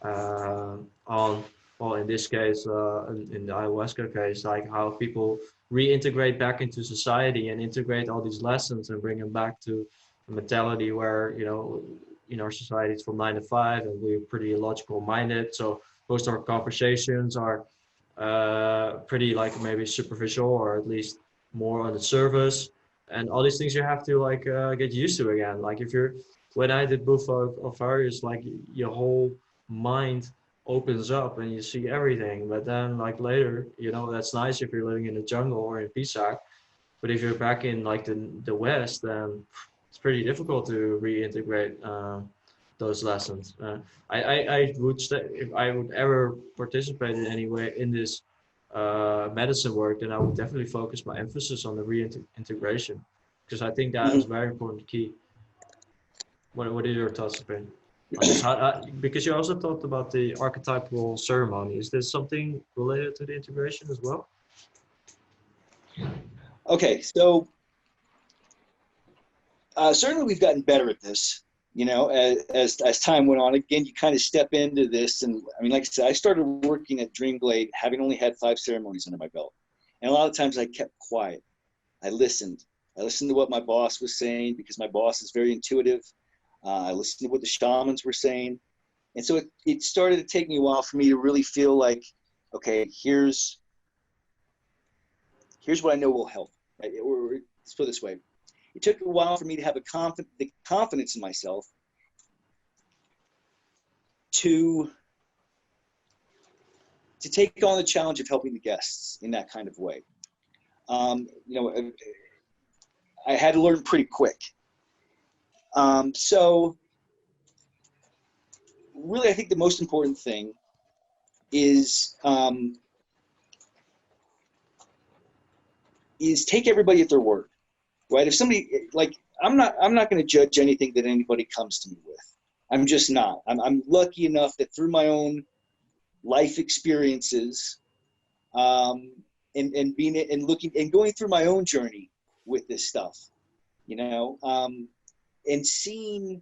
on, well, in this case, in the ayahuasca case, like how people reintegrate back into society and integrate all these lessons and bring them back to a mentality where, you know, in our society it's from 9 to 5, and we're pretty logical minded. So most of our conversations are pretty like maybe superficial, or at least more on the surface, and all these things you have to like get used to again. Like if you're, when I did Bufo of Various, like your whole mind opens up and you see everything. But then like later, you know, that's nice if you're living in the jungle or in Pisac. But if you're back in like the West, then it's pretty difficult to reintegrate those lessons. I would say if I would ever participate in any way in this medicine work, then I would definitely focus my emphasis on the reintegration, because I think that is very important key. What are your thoughts, Ben, on this? Because you also talked about the archetypal ceremony. Is this something related to the integration as well? Okay, so certainly we've gotten better at this, you know, as time went on. Again, you kind of step into this, and I mean, like I said, I started working at Dreamglade having only had 5 ceremonies under my belt, and a lot of times I kept quiet. I listened to what my boss was saying, because my boss is very intuitive. I listened to what the shamans were saying, and so it started to take me a while for me to really feel like, okay, here's what I know will help, right? Or let's put it this way. It took a while for me to have the confidence in myself to take on the challenge of helping the guests in that kind of way. You know, I had to learn pretty quick. So really, I think the most important thing is take everybody at their word. Right? If somebody, like, I'm not going to judge anything that anybody comes to me with. I'm just not. I'm lucky enough that through my own life experiences, and being and looking and going through my own journey with this stuff, you know, and seeing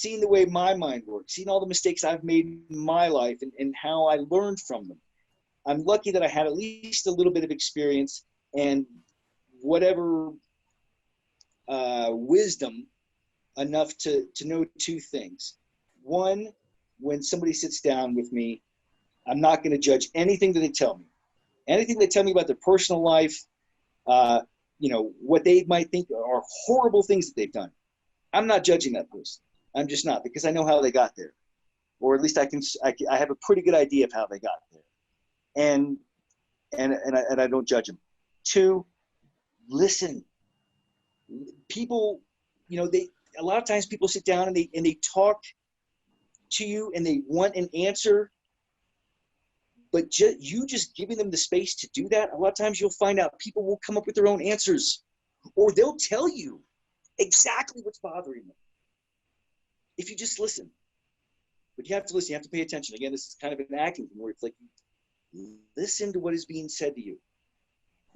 the way my mind works, seeing all the mistakes I've made in my life, and how I learned from them. I'm lucky that I had at least a little bit of experience and whatever wisdom enough to know 2 things. One, when somebody sits down with me, I'm not going to judge anything that they tell me. Anything they tell me about their personal life, you know, what they might think are horrible things that they've done. I'm not judging that person. I'm just not, because I know how they got there, or at least I have a pretty good idea of how they got there, and I don't judge them. 2, listen. People, you know, a lot of times people sit down and they talk to you and they want an answer, but you just giving them the space to do that, a lot of times you'll find out people will come up with their own answers, or they'll tell you exactly what's bothering them if you just listen. But you have to listen, you have to pay attention. Again, this is kind of an acting thing where it's like, listen to what is being said to you.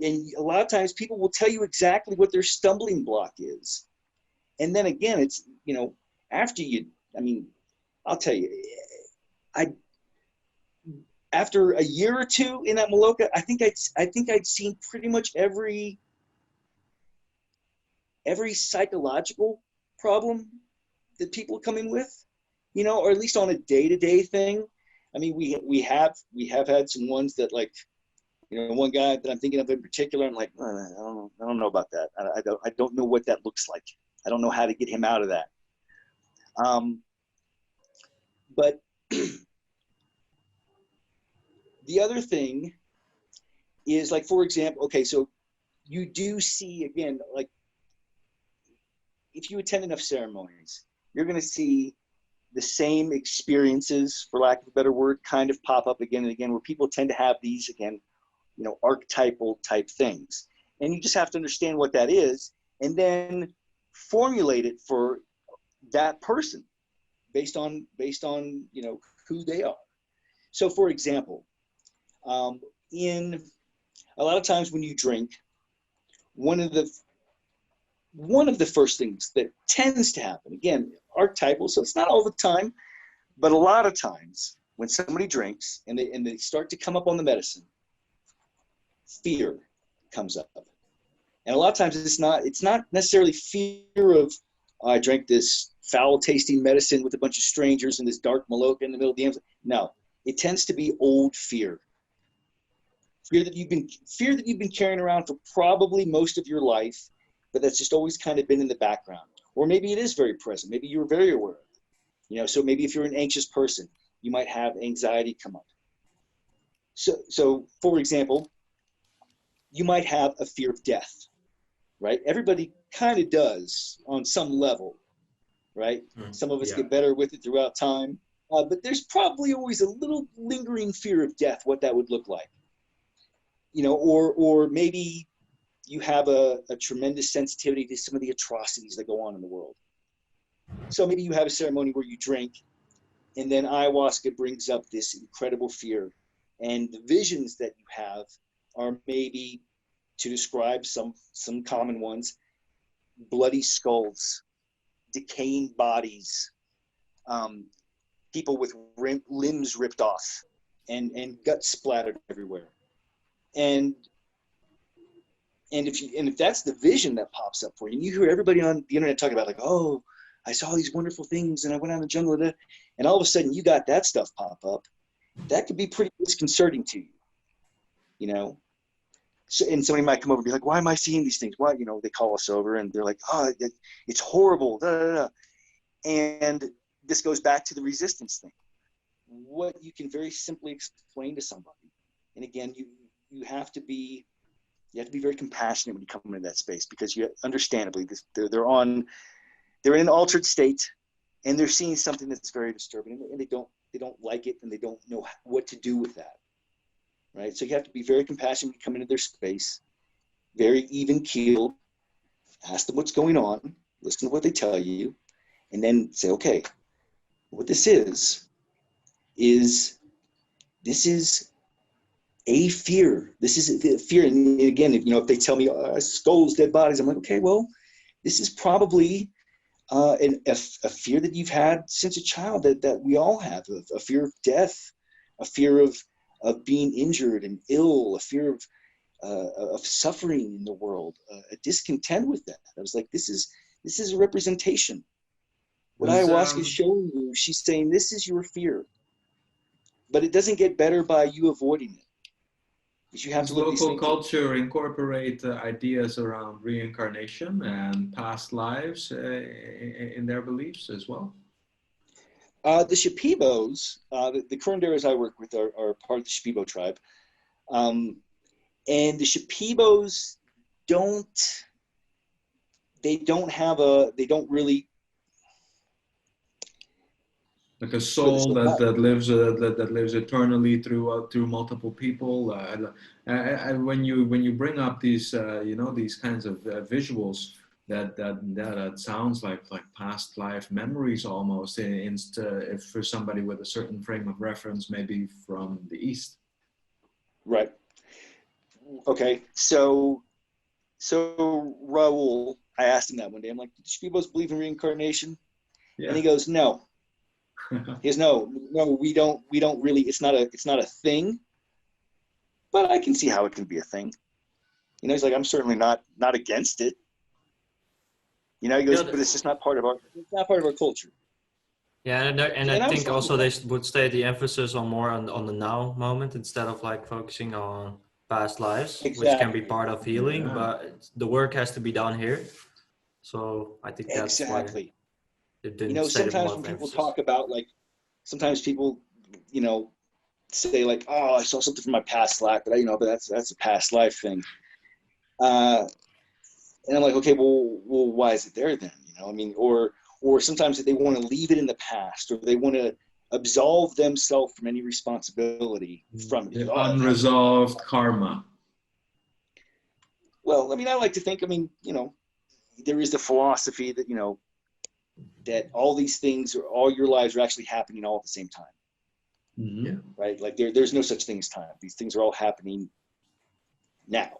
And a lot of times people will tell you exactly what their stumbling block is. And then again, it's, you know, after you, I mean, I'll tell you, after a year or 2 in that Maloka, I think I'd seen pretty much every psychological problem that people come in with, you know, or at least on a day-to-day thing. I mean, we have had some ones that, like, you know, one guy that I'm thinking of in particular, I'm like, I don't know about that. I don't know what that looks like. I don't know how to get him out of that. But the other thing is, like, for example, okay, so you do see, again, like, if you attend enough ceremonies, you're going to see the same experiences, for lack of a better word, kind of pop up again and again, where people tend to have these, again, you know, archetypal type things. And you just have to understand what that is, and then formulate it for that person based on, you know, who they are. So for example, in a lot of times when you drink, one of the first things that tends to happen, again, archetypal, so it's not all the time, but a lot of times when somebody drinks and they start to come up on the medicine, fear comes up. And a lot of times it's not necessarily fear of, I drank this foul tasting medicine with a bunch of strangers in this dark Maloka in the middle of the Amazon. No, it tends to be old fear. fear that you've been carrying around for probably most of your life, but that's just always kind of been in the background. Or maybe it is very present. Maybe you're very aware of it. You know, so maybe if you're an anxious person, you might have anxiety come up. So for example, you might have a fear of death, right? Everybody kind of does on some level, right? Some of us get better with it throughout time, but there's probably always a little lingering fear of death, what that would look like. You know, or maybe you have a tremendous sensitivity to some of the atrocities that go on in the world. So maybe you have a ceremony where you drink, and then ayahuasca brings up this incredible fear. And the visions that you have are maybe, to describe some common ones, bloody skulls, decaying bodies, people with limbs ripped off, and guts splattered everywhere. And if that's the vision that pops up for you, and you hear everybody on the internet talking about like, oh, I saw these wonderful things and I went out in the jungle, and all of a sudden you got that stuff pop up, that could be pretty disconcerting to you, you know? So, and somebody might come over and be like, why am I seeing these things? Why, you know, they call us over and they're like, oh, it's horrible. Da, da, da. And this goes back to the resistance thing. What you can very simply explain to somebody. And again, you have to be very compassionate when you come into that space, because you understandably they're in an altered state and they're seeing something that's very disturbing, and they don't like it, and they don't know what to do with that. Right? So you have to be very compassionate when you come into their space, very even keeled, ask them what's going on, listen to what they tell you, and then say, okay, what this is a fear. This is a fear. And again, you know, if they tell me skulls, dead bodies, I'm like, okay, well, this is probably a fear that you've had since a child, that we all have, a fear of death, a fear of being injured and ill, a fear of suffering in the world, a discontent with that. I was like, this is a representation. What ayahuasca is showing you, she's saying, this is your fear, but it doesn't get better by you avoiding it. You have to look local culture incorporate ideas around reincarnation and past lives in their beliefs as well? The Shipibos, the curanderos I work with are part of the Shipibo tribe. And the Shipibos don't really, like a soul that lives eternally through multiple people. When you bring up these these kinds of visuals, that sounds like past life memories almost. If for somebody with a certain frame of reference, maybe from the East. Right. Okay. So Raul, I asked him that one day. I'm like, do Shipibos believe in reincarnation? Yeah. And he goes, no. He goes, no, we don't really. It's not a thing, but I can see how it can be a thing. You know, he's like, I'm certainly not against it. You know, he goes, but it's just not part of our culture. Yeah, and I think also they would stay the emphasis on more on the now moment instead of like focusing on past lives, exactly, which can be part of healing, but the work has to be done here. So I think that's exactly why. You know, sometimes when people talk about sometimes people, you know, say like, oh, I saw something from my past life, but that's a past life thing. And I'm like, okay, well, why is it there then? You know, I mean, or sometimes they want to leave it in the past, or they want to absolve themselves from any responsibility from it. The unresolved karma. Well, I mean, I like to think, I mean, you know, there is the philosophy that, you know, that all these things, or all your lives, are actually happening all at the same time. Mm-hmm. Yeah. Right? Like there's no such thing as time. These things are all happening now,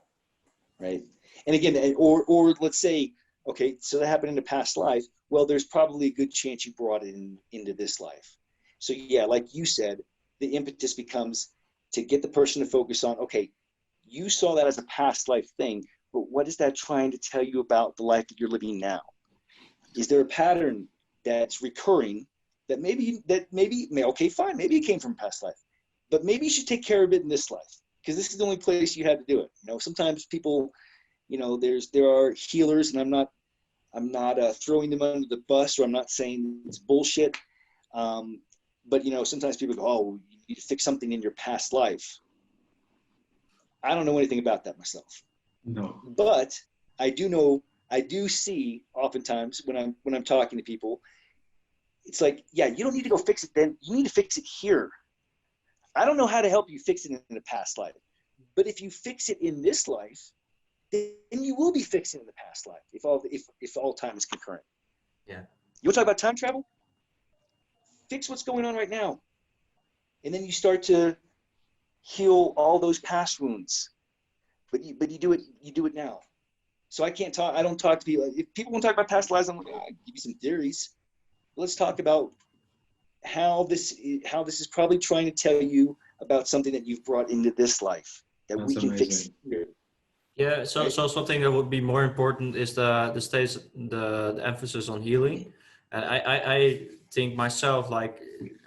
right? And again, or let's say, okay, so that happened in a past life. Well, there's probably a good chance you brought it into this life. So yeah, like you said, the impetus becomes to get the person to focus on, okay, you saw that as a past life thing, but what is that trying to tell you about the life that you're living now? Is there a pattern that's recurring that maybe, okay, fine, maybe it came from past life, but maybe you should take care of it in this life. because this is the only place you had to do it. You know, sometimes people, you know, there are healers, and I'm not throwing them under the bus, or I'm not saying it's bullshit. But you know, sometimes people go, oh, you need to fix something in your past life. I don't know anything about that myself. No. But I do see oftentimes when I'm talking to people, it's like, yeah, you don't need to go fix it then. You need to fix it here. I don't know how to help you fix it in a past life. But if you fix it in this life, then you will be fixing in the past life if all time is concurrent. Yeah. You want to talk about time travel? Fix what's going on right now. And then you start to heal all those past wounds. But you do it now. So I don't talk to people. If people want to talk about past lives, I'm like, I'll give you some theories. Let's talk about how this is probably trying to tell you about something that you've brought into this life that That's we can amazing. fix here. Yeah, so Right? so something that would be more important is the emphasis on healing, and I think myself, like,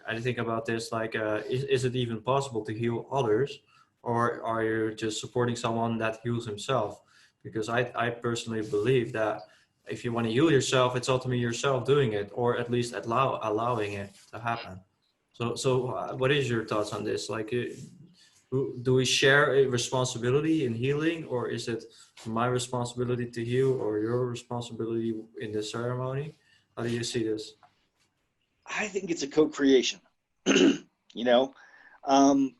I think about this, like, is it even possible to heal others, or are you just supporting someone that heals himself? Because I personally believe that if you want to heal yourself, it's ultimately yourself doing it, or at least allowing it to happen. So what is your thoughts on this? Like, do we share a responsibility in healing, or is it my responsibility to heal, or your responsibility in the ceremony? How do you see this? I think it's a co-creation. You know, um,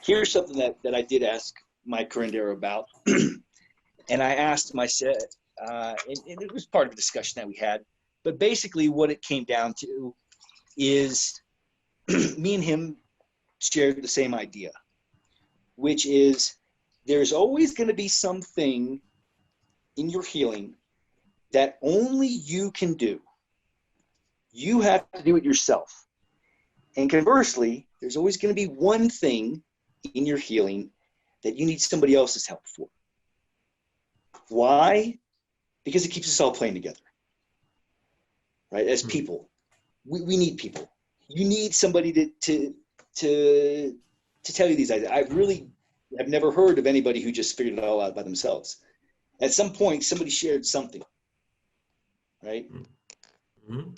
here's something that I did ask my curandero about, and I asked him. I said, and it was part of a discussion that we had. But basically, what it came down to is me and him shared the same idea, which is there's always going to be something in your healing that only you can do. You have to do it yourself. And conversely, there's always going to be one thing in your healing that you need somebody else's help for. Why? Because it keeps us all playing together, right? As people, we need people. You need somebody to tell you these ideas. I've never heard of anybody who just figured it all out by themselves. At some point, somebody shared something, right? Mm-hmm.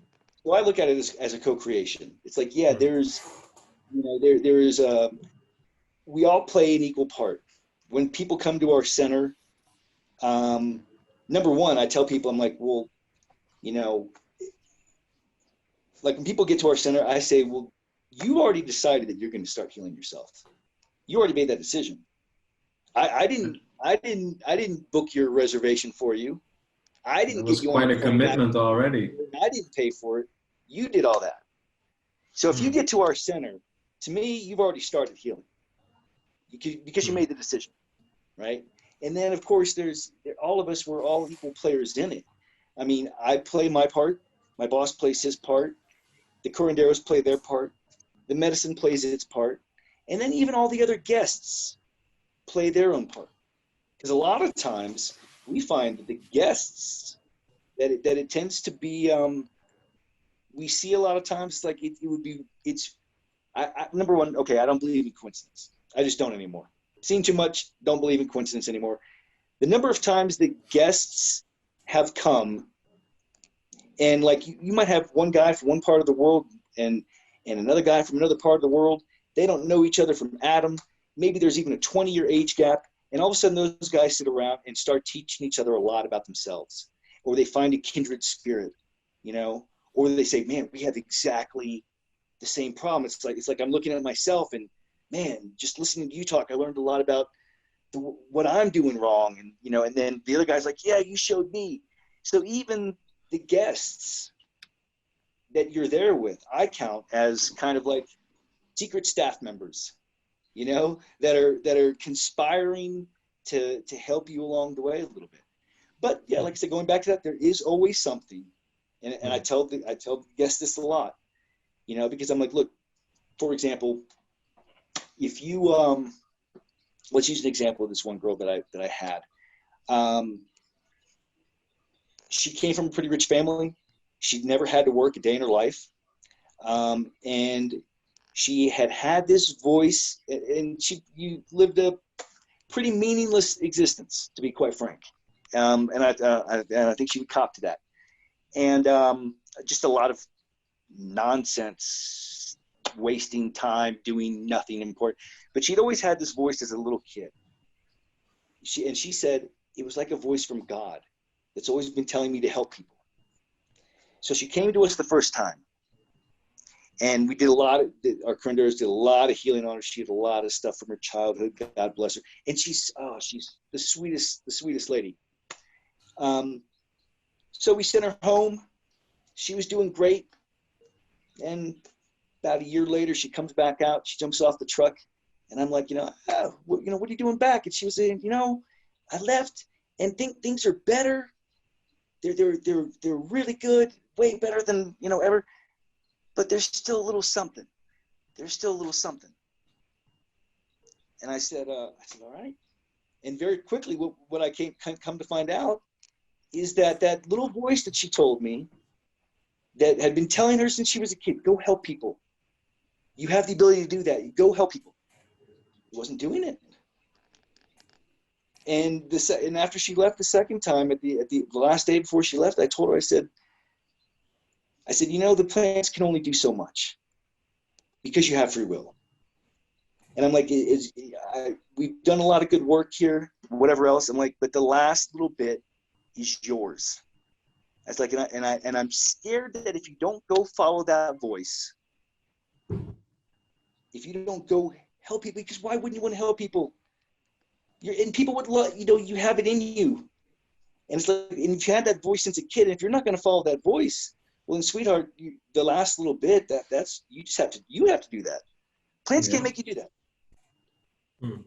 So I look at it as a co-creation. It's like, yeah, there's, you know, there is a, we all play an equal part. When people come to our center, number one, I tell people, I'm like, well, you know, like when people get to our center, I say, well, you already decided that you're going to start healing yourself. You already made that decision. I didn't book your reservation for you. I didn't That was get you on quite a a plane back. commitment already. I didn't pay for it. You did all that. So if you get to our center, to me, you've already started healing because you made the decision, right? And then, of course, all of us, we're all equal players in it. I mean, I play my part. My boss plays his part. The curanderos play their part. The medicine plays its part. And then even all the other guests play their own part. Because a lot of times we find that the guests, that it tends to be, we see a lot of times like number one, okay, I don't believe in coincidence. I just don't anymore. Seen too much, don't believe in coincidence anymore. The number of times the guests have come, and like you might have one guy from one part of the world and another guy from another part of the world. They don't know each other from Adam. Maybe there's even a 20-year age gap. And all of a sudden those guys sit around and start teaching each other a lot about themselves. Or they find a kindred spirit, you know, or they say, man, we have exactly the same problem. It's like I'm looking at myself and, man, just listening to you talk, I learned a lot about what I'm doing wrong. And, you know, and then the other guy's like, yeah, you showed me. So even the guests that you're there with, I count as kind of like secret staff members, you know, that are conspiring to help you along the way a little bit. But yeah, like I said, going back to that, there is always something. And I tell the guests this a lot, you know, because I'm like, look, for example, if you let's use an example of this one girl that I had. She came from a pretty rich family. She'd never had to work a day in her life. And She had this voice, and you lived a pretty meaningless existence, to be quite frank. And I think she would cop to that. And just a lot of nonsense, wasting time, doing nothing important. But she'd always had this voice as a little kid. She said it was like a voice from God that's always been telling me to help people. So she came to us the first time. And we did our Condors did a lot of healing on her. She had a lot of stuff from her childhood. God bless her. And she's the sweetest lady. So we sent her home. She was doing great. And about a year later, she comes back out. She jumps off the truck. And I'm like, what are you doing back? And she was saying, I left and think things are better. They're really good, way better than, ever. But there's still a little something. There's still a little something. And I said, all right. And very quickly, what I come to find out is that little voice that she told me that had been telling her since she was a kid, go help people. You have the ability to do that. Go help people. Wasn't doing it. And after she left the second time, at the last day before she left, I told her, I said, the plants can only do so much because you have free will. And I'm like, we've done a lot of good work here, whatever else. I'm like, but the last little bit is yours. I was like, and I'm scared that if you don't go follow that voice, if you don't go help people, because why wouldn't you want to help people? And people would love, you have it in you. And it's like, and if you had that voice since a kid, and if you're not going to follow that voice, well, then, sweetheart, the last little bit, that's you have to do that. Plants can't make you do that.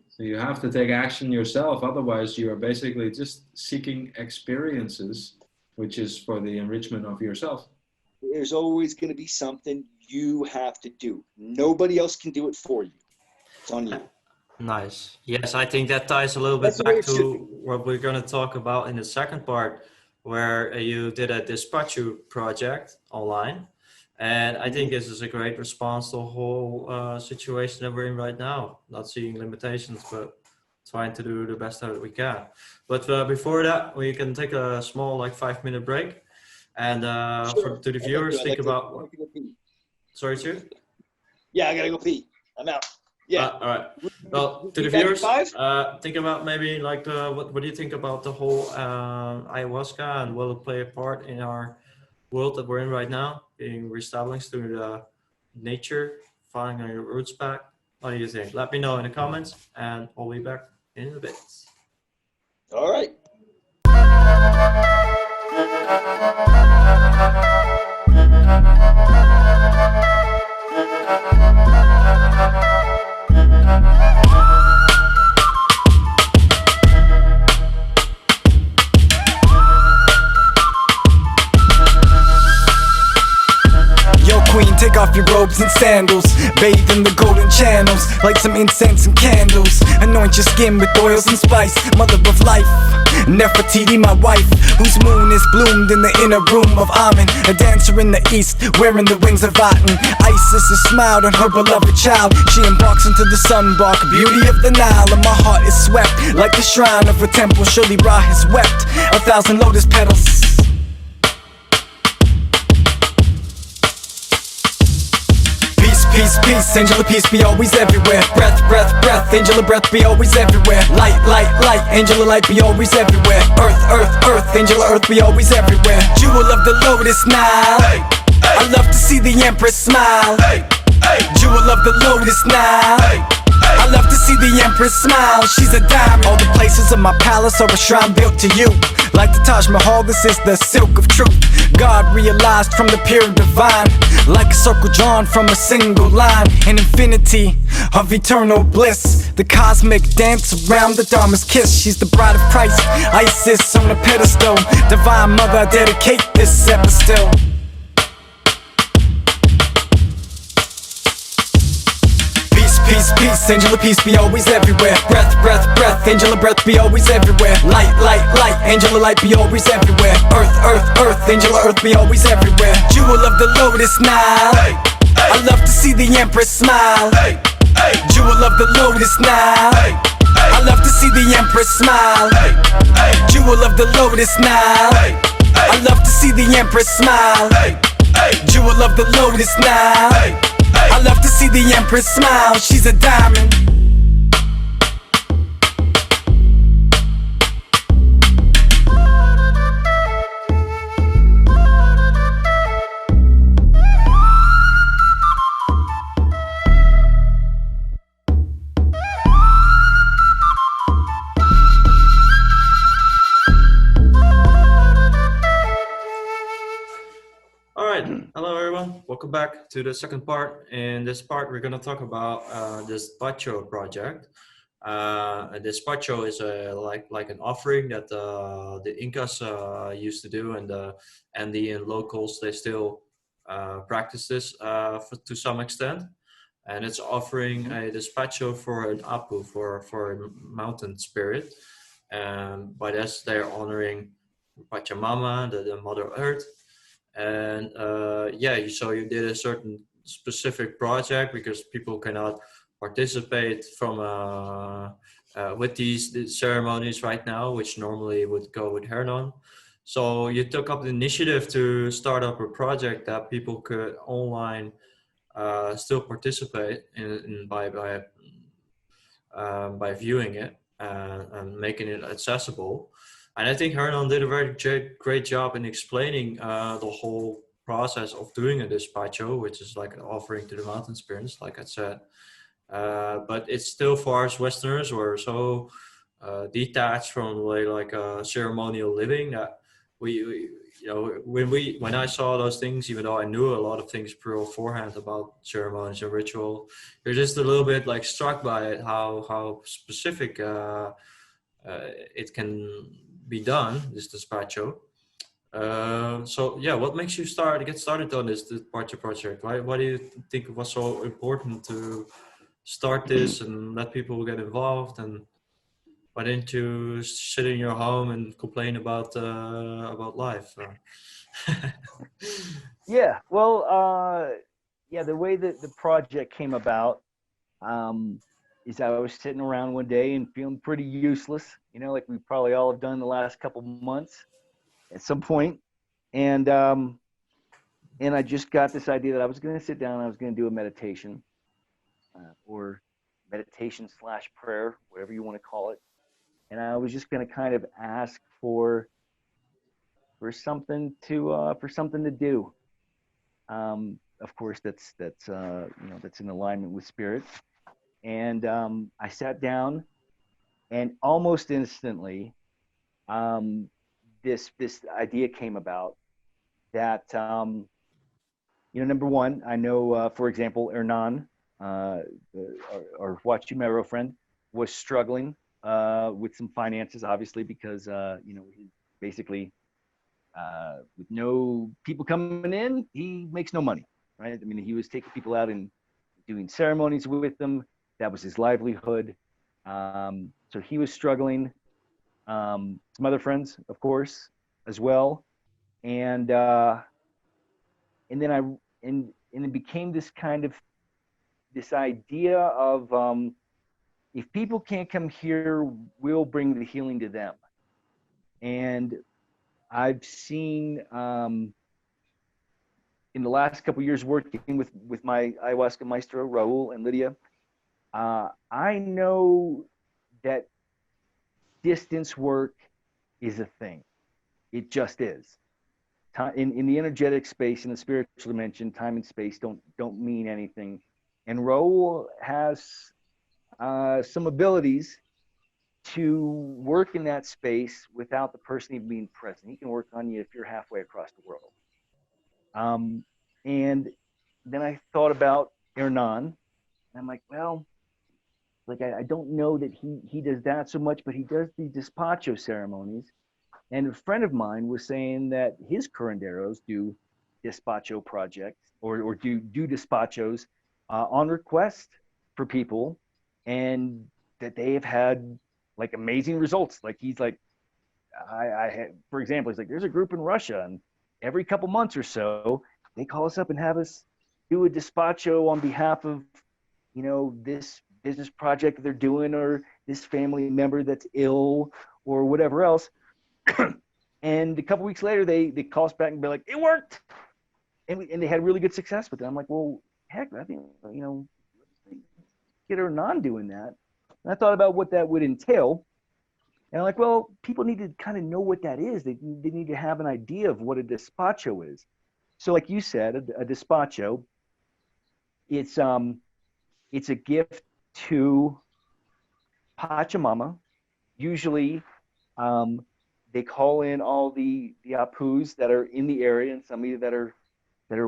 So you have to take action yourself. Otherwise, you are basically just seeking experiences, which is for the enrichment of yourself. There's always going to be something you have to do. Nobody else can do it for you. It's on you. Nice. Yes, I think that ties a little bit back to what we're going to talk about in the second part, where you did a Despacho project online. And I think this is a great response to the whole situation that we're in right now. Not seeing limitations, but trying to do the best that we can. But before that, we can take a small 5-minute break. And to the viewers, think about... Sorry, Stu? Yeah, I got to go pee. I'm out. Yeah. All right. Well, to the viewers, think about maybe what do you think about the whole ayahuasca, and will it play a part in our world that we're in right now, being reestablished through the nature, finding your roots back? What do you think? Let me know in the comments, and I'll be back in a bit. All right. Take off your robes and sandals, bathe in the golden channels, light some incense and candles, anoint your skin with oils and spice, mother of life, Nefertiti my wife, whose moon is bloomed in the inner room of Amen, a dancer in the east, wearing the wings of Aten. Isis has smiled on her beloved child, she embarks into the sunbark, beauty of the Nile, and my heart is swept, like the shrine of a temple, surely Ra has wept, 1,000 lotus petals. Peace, peace, angel of peace be always everywhere. Breath, breath, breath, angel of breath be always everywhere. Light, light, light, angel of light be always everywhere. Earth, earth, earth, angel of earth be always everywhere. Jewel of the lotus Nile, I love to see the empress smile. Jewel of the lotus Nile, I love to see the empress smile. She's a diamond. All the places of my palace are a shrine built to you. Like the Taj Mahal, this is the silk of truth. God realized from the pure divine, like a circle drawn from a single line, an infinity of eternal bliss. The cosmic dance around the Dharma's kiss. She's the bride of Christ, Isis on a pedestal. Divine Mother, I dedicate this episode. Peace, peace, angel of peace be always everywhere. Breath, breath, breath, angel of breath be always everywhere. Light, light, light, angel of light be always everywhere. Earth, earth, earth, angel of earth be always everywhere. Jewel of the lotus Nile, I love to see the Empress smile. Jewel of the Lotus Nile. I love to see the Empress smile. Jewel of the Lotus Nile. I love to see the Empress smile. Jewel of the Lotus Nile. I love to see the Empress smile. She's a diamond. All right, hello everyone. Welcome back to the second part. In this part, we're going to talk about this Despacho project. Despacho is like an offering that the Incas used to do, and the Andean locals, they still practice this to some extent. And it's offering a despacho for an apu, for a mountain spirit. And by this, they're honoring Pachamama, the Mother Earth. And so you did a certain specific project because people cannot participate from with these ceremonies right now, which normally would go with hanan. So you took up the initiative to start up a project that people could online still participate in by viewing it and making it accessible. And I think Hernan did a very great job in explaining the whole process of doing a despacho, which is like an offering to the mountain spirits, like I said. But it's still, for us Westerners, we're so detached from like ceremonial living that we when I saw those things, even though I knew a lot of things beforehand about ceremonies and ritual, you're just a little bit like struck by it, how specific it can be done, this despacho. So yeah, what makes you get started on this despacho project? Why do you think it was so important to start this and let people get involved? And why didn't you sit in your home and complain about life? Yeah, well, the way that the project came about is I was sitting around one day and feeling pretty useless, like we probably all have done the last couple months at some point. And I just got this idea that I was going to sit down and I was going to do a meditation or meditation / prayer, whatever you want to call it. And I was just going to kind of ask for something to do. Of course, that's in alignment with spirit. And I sat down, and almost instantly, this idea came about that number one, I know for example, Hernan, our Huachumero friend, was struggling with some finances, obviously, because he basically with no people coming in, he makes no money, right? I mean, he was taking people out and doing ceremonies with them. That was his livelihood. So he was struggling. Some other friends, of course, as well. And then it became this kind of this idea of if people can't come here, we'll bring the healing to them. And I've seen in the last couple of years working with my ayahuasca maestro, Raul and Lydia, I know that distance work is a thing. It just is. In the energetic space, in the spiritual dimension, time and space don't mean anything. And Raul has some abilities to work in that space without the person even being present. He can work on you if you're halfway across the world. And then I thought about Hernan, and I'm like, well, I don't know that he does that so much, but he does the despacho ceremonies. And a friend of mine was saying that his curanderos do despacho projects or do despachos on request for people, and that they have had like amazing results. Like he's like, I had, for example, he's like, there's a group in Russia, and every couple months or so, they call us up and have us do a despacho on behalf of, this business project that they're doing, or this family member that's ill, or whatever else. And a couple weeks later, they call us back and be like, it worked. And they had really good success with it. I'm like, well, heck, I think, get her non-doing that. And I thought about what that would entail. And I'm like, well, people need to kind of know what that is. They need to have an idea of what a despacho is. So like you said, a despacho, it's a gift to Pachamama. Usually they call in all the apus that are in the area, and some that are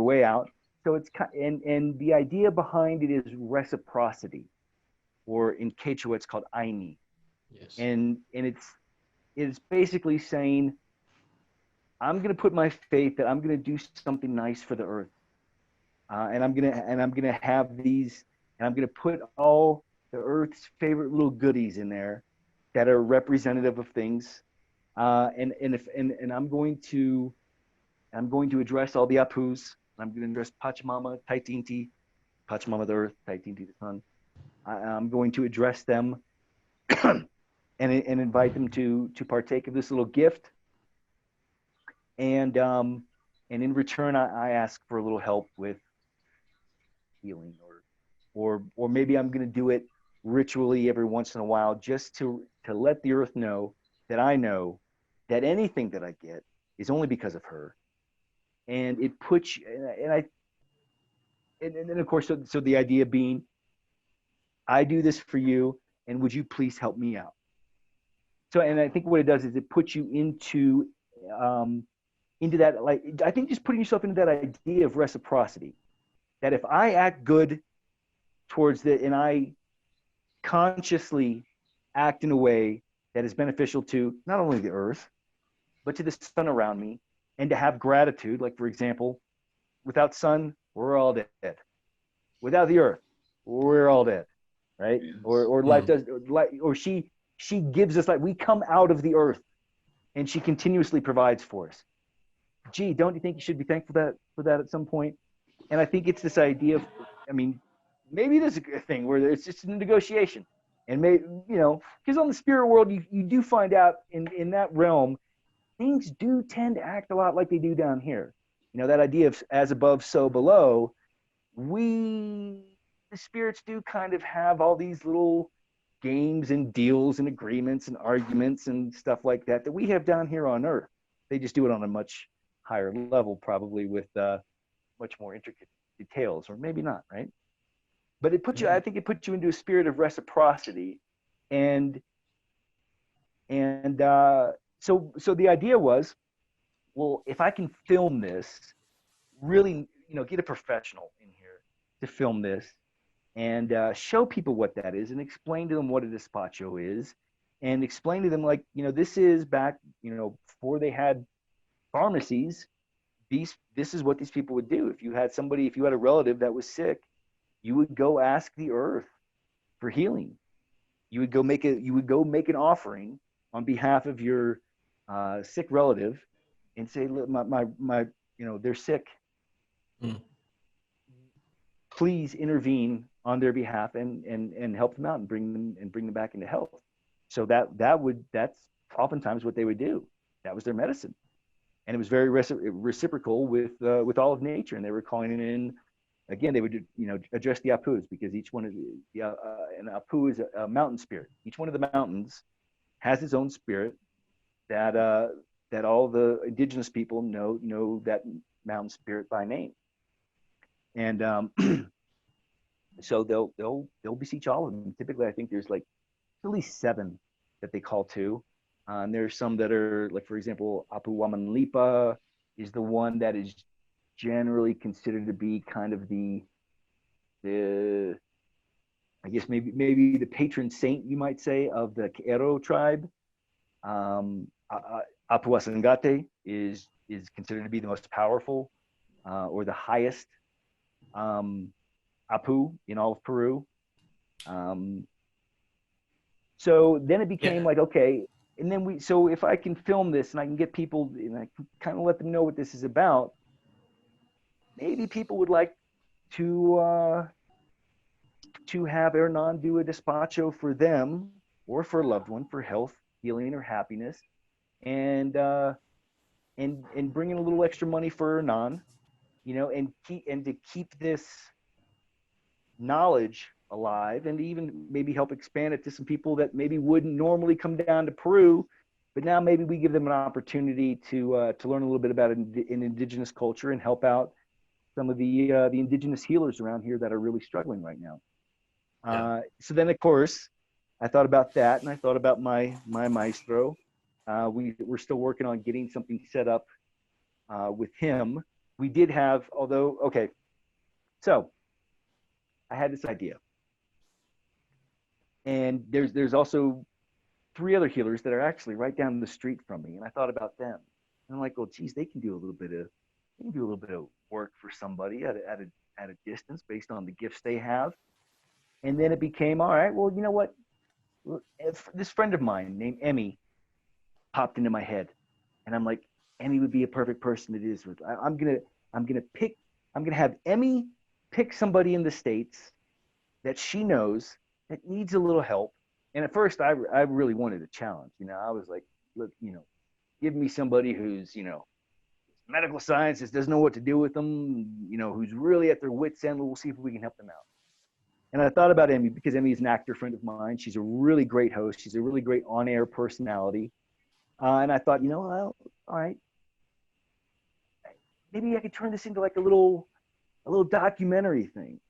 way out. So it's and the idea behind it is reciprocity, or in Quechua it's called aini. Yes. And it's basically saying, I'm going to put my faith that I'm going to do something nice for the earth, and I'm going to have these, and I'm going to put all the earth's favorite little goodies in there that are representative of things, and I'm going to address all the apus. I'm going to address Pachamama, Taitinti, Pachamama the earth, Taitinti the sun. I'm going to address them and invite them to partake of this little gift. And in return, I ask for a little help with healing, or maybe I'm going to do it ritually every once in a while, just to let the earth know that I know that anything that I get is only because of her. And it puts, and then of course, so the idea being, I do this for you, and would you please help me out? So, and I think what it does is it puts you into that, like, I think just putting yourself into that idea of reciprocity, that if I act good towards and I consciously act in a way that is beneficial to not only the earth, but to the sun around me, and to have gratitude, like, for example, without sun, we're all dead. Without the earth, we're all dead, right? Yes. Or life does, or she gives us, like, we come out of the earth, and she continuously provides for us. Gee, don't you think you should be thankful for that at some point? And I think it's this idea of, I mean, maybe it is a thing where it's just a negotiation. And maybe, because on the spirit world, you do find out in that realm, things do tend to act a lot like they do down here. That idea of as above, so below, the spirits do kind of have all these little games and deals and agreements and arguments and stuff like that we have down here on earth. They just do it on a much higher level, probably with much more intricate details, or maybe not, right? But it puts you, I think it puts you into a spirit of reciprocity. And so the idea was, well, if I can film this, really, get a professional in here to film this, and show people what that is, and explain to them what a despacho is, and explain to them, like, this is back, before they had pharmacies, this is what these people would do. If you had a relative that was sick, you would go ask the earth for healing. You would go make an offering on behalf of your sick relative, and say, look, my they're sick. Please intervene on their behalf and help them out and bring them back into health. So that's oftentimes what they would do. That was their medicine, and it was very reciprocal with all of nature. And they were calling it in. Again, they would address the apus, because each one of an apu is a mountain spirit. Each one of the mountains has its own spirit that all the indigenous people know that mountain spirit by name. And so they'll beseech all of them. Typically, I think there's like at least 7 that they call to. And there's some that are, like, for example, Apu Wamanlipa is the one that is generally considered to be kind of the I guess maybe the patron saint, you might say, of the Quero tribe. Apu Asangate is considered to be the most powerful or the highest Apu in all of Peru. So then it became like, okay, and then so if I can film this and I can get people and I can kind of let them know what this is about, maybe people would like to have Hernan do a despacho for them or for a loved one for health, healing, or happiness, and bring in a little extra money for Hernan, and to keep this knowledge alive, and to even maybe help expand it to some people that maybe wouldn't normally come down to Peru, but now maybe we give them an opportunity to learn a little bit about an indigenous culture and help out some of the indigenous healers around here that are really struggling right now. So then, of course, I thought about that, and I thought about my maestro. We're still working on getting something set up with him. We did have, so I had this idea, and there's also 3 other healers that are actually right down the street from me, and I thought about them. And I'm like, well, geez, they can do a little bit of work for somebody at a distance based on the gifts they have. And then it became, all right, well, you know what? If this friend of mine named Emmy popped into my head, and I'm like, Emmy would be a perfect person to do this with. I'm gonna have Emmy pick somebody in the States that she knows that needs a little help. And at first, I really wanted a challenge. I was like, look, give me somebody who's, medical sciences, doesn't know what to do with them, who's really at their wits' end. We'll see if we can help them out. And I thought about Emmy because Emmy is an actor friend of mine. She's a really great host. She's a really great on-air personality. And I thought, well, all right, maybe I could turn this into like a little documentary thing.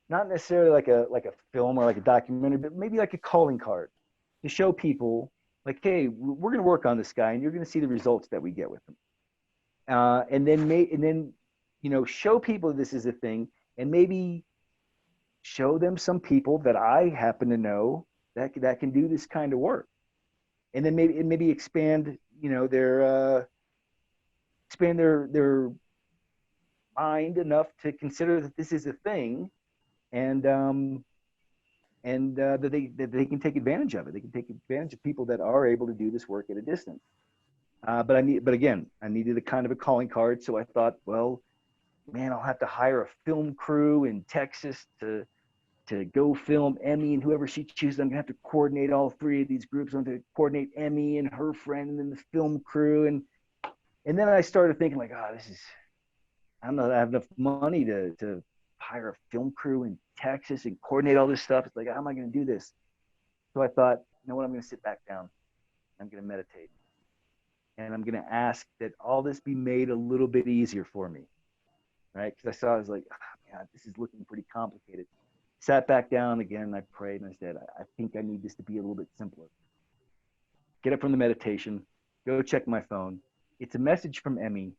Not necessarily like a film or like a documentary, but maybe like a calling card to show people like, hey, we're going to work on this guy, and you're going to see the results that we get with him. And then show people this is a thing, and maybe show them some people that I happen to know that can do this kind of work, and then maybe expand their mind enough to consider that this is a thing, and that they can take advantage of it. They can take advantage of people that are able to do this work at a distance. But again, I needed a kind of a calling card. So I thought, well, man, I'll have to hire a film crew in Texas to go film Emmy and whoever she chooses. I'm gonna have to coordinate all 3 of these groups. I'm going to coordinate Emmy and her friend and then the film crew. And then I started thinking like, I don't know, I have enough money to hire a film crew in Texas and coordinate all this stuff. It's like, how am I going to do this? So I thought, you know what, I'm going to sit back down. I'm going to meditate. And I'm going to ask that all this be made a little bit easier for me, right? Because I was like, oh, God, this is looking pretty complicated. Sat back down again, and I prayed, and I said, I think I need this to be a little bit simpler. Get up from the meditation, go check my phone. It's a message from Emmy,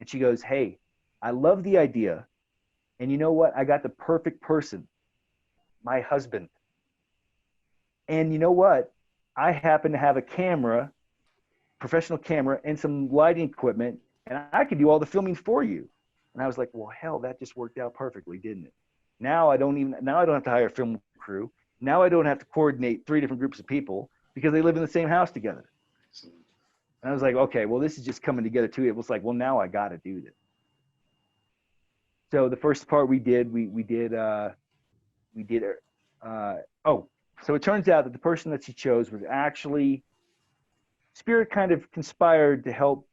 and she goes, hey, I love the idea, and you know what? I got the perfect person, my husband. And you know what? I happen to have a camera, professional camera, and some lighting equipment, and I could do all the filming for you. And I was like, well, hell, that just worked out perfectly, didn't it? Now I don't have to hire a film crew. Now I don't have to coordinate 3 different groups of people because they live in the same house together. And I was like, okay, well, this is just coming together too. It was like, well, now I got to do this. So the first part we did. So it turns out that the person that she chose was actually, Spirit kind of conspired to help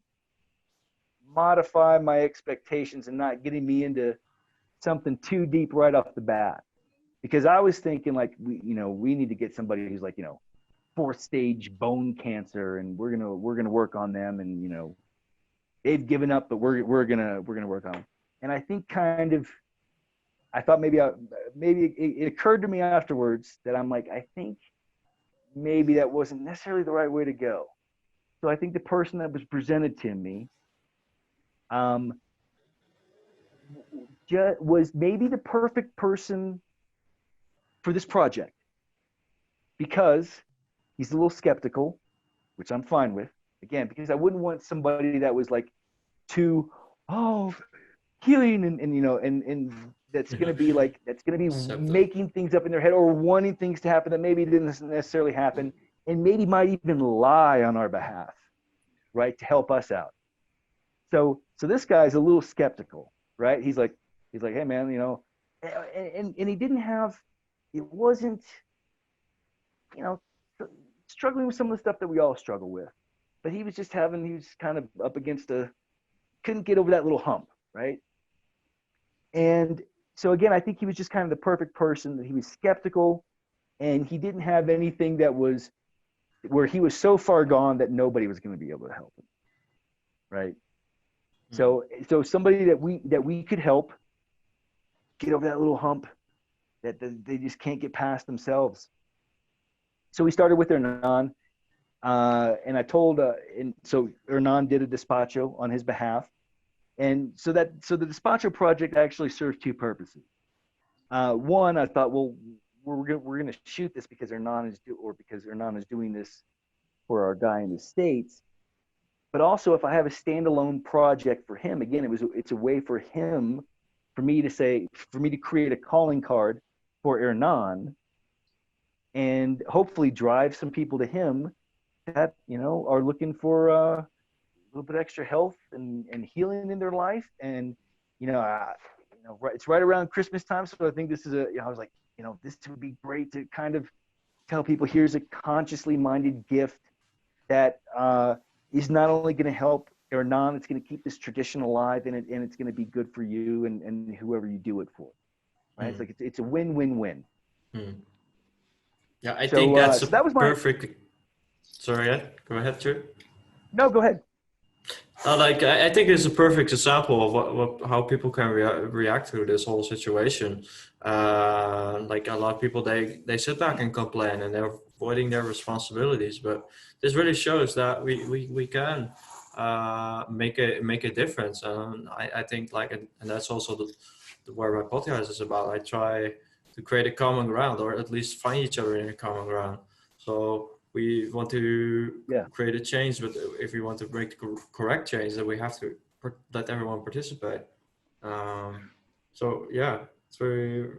modify my expectations and not getting me into something too deep right off the bat. Because I was thinking like, we need to get somebody who's like, 4th stage bone cancer, and we're gonna work on them, and they've given up, but we're gonna work on them. And I think I thought maybe it occurred to me afterwards that I'm like, I think maybe that wasn't necessarily the right way to go. So I think the person that was presented to me was maybe the perfect person for this project, because he's a little skeptical, which I'm fine with. Again, because I wouldn't want somebody that was like too, healing and that's going to be like, that's going to be making things up in their head or wanting things to happen that maybe didn't necessarily happen, and maybe might even lie on our behalf, right, to help us out. So this guy's a little skeptical, right? He's like, hey man, and he didn't have, it wasn't, you know, struggling with some of the stuff that we all struggle with, but he was kind of up against couldn't get over that little hump, right? And so again, I think he was just kind of the perfect person, that he was skeptical, and he didn't have anything that was where he was so far gone that nobody was going to be able to help him, right? So somebody that we could help get over that little hump that they just can't get past themselves. So we started with Hernan, and I told, and so Hernan did a despacho on his behalf, and so the Despacho Project actually serves two purposes. One, I thought, well, we're gonna shoot this because Hernan is doing this for our guy in the States. But also, if I have a standalone project for him, again, it's a way for me to create a calling card for Hernan, and hopefully drive some people to him that, you know, are looking for a little bit extra health and healing in their life. And it's right around Christmas time, so I think this is I was like, this would be great to kind of tell people, here's a consciously minded gift that is not only going to help Hernan, it's going to keep this tradition alive, and it's going to be good for you and whoever you do it for, right? It's like it's a win-win-win. Yeah, I think that's that was perfect. Sorry, Ed, go ahead, Drew. No, go ahead. I think it's a perfect example of how people can react to this whole situation. Like a lot of people, they sit back and complain, and they're avoiding their responsibilities. But this really shows that we can make a difference. And I think and that's also where my podcast is about. I try to create a common ground, or at least find each other in a common ground. So we want to create a change, but if we want to make the correct change, then we have to let everyone participate. So yeah, it's very.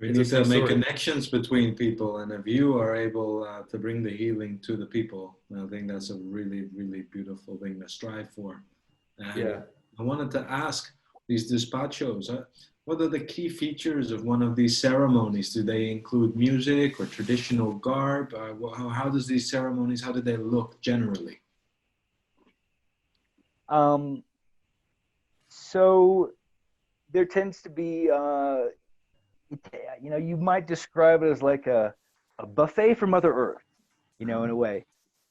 We need to make connections between people, and if you are able to bring the healing to the people, I think that's a really, really beautiful thing to strive for. And I wanted to ask, these despachos, what are the key features of one of these ceremonies? Do they include music or traditional garb? How does these ceremonies, how do they look generally? So there tends to be, you might describe it as like a buffet for Mother Earth, in a way.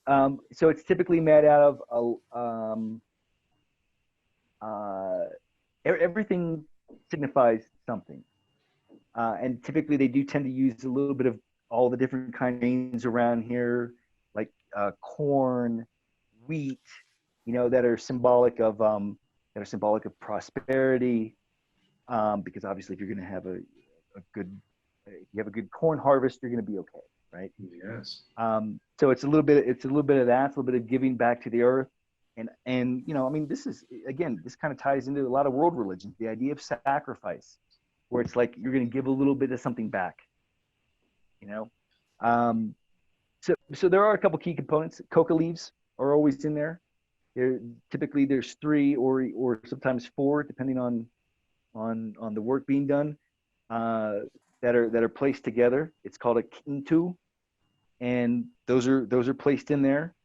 So it's typically made out of everything signifies something, and typically they do tend to use a little bit of all the different kind of grains around here, like corn, wheat, that are symbolic of prosperity, because obviously if you're going to have if you have a good corn harvest, you're going to be okay, right? Yes. So it's a little bit of that, it's a little bit of giving back to the earth. And this is, again, this kind of ties into a lot of world religions, the idea of sacrifice, where it's like you're going to give a little bit of something back, So there are a couple key components. Coca leaves are always in there. Typically there's 3 or sometimes 4, depending on the work being done, that are placed together. It's called a kintu, and those are placed in there.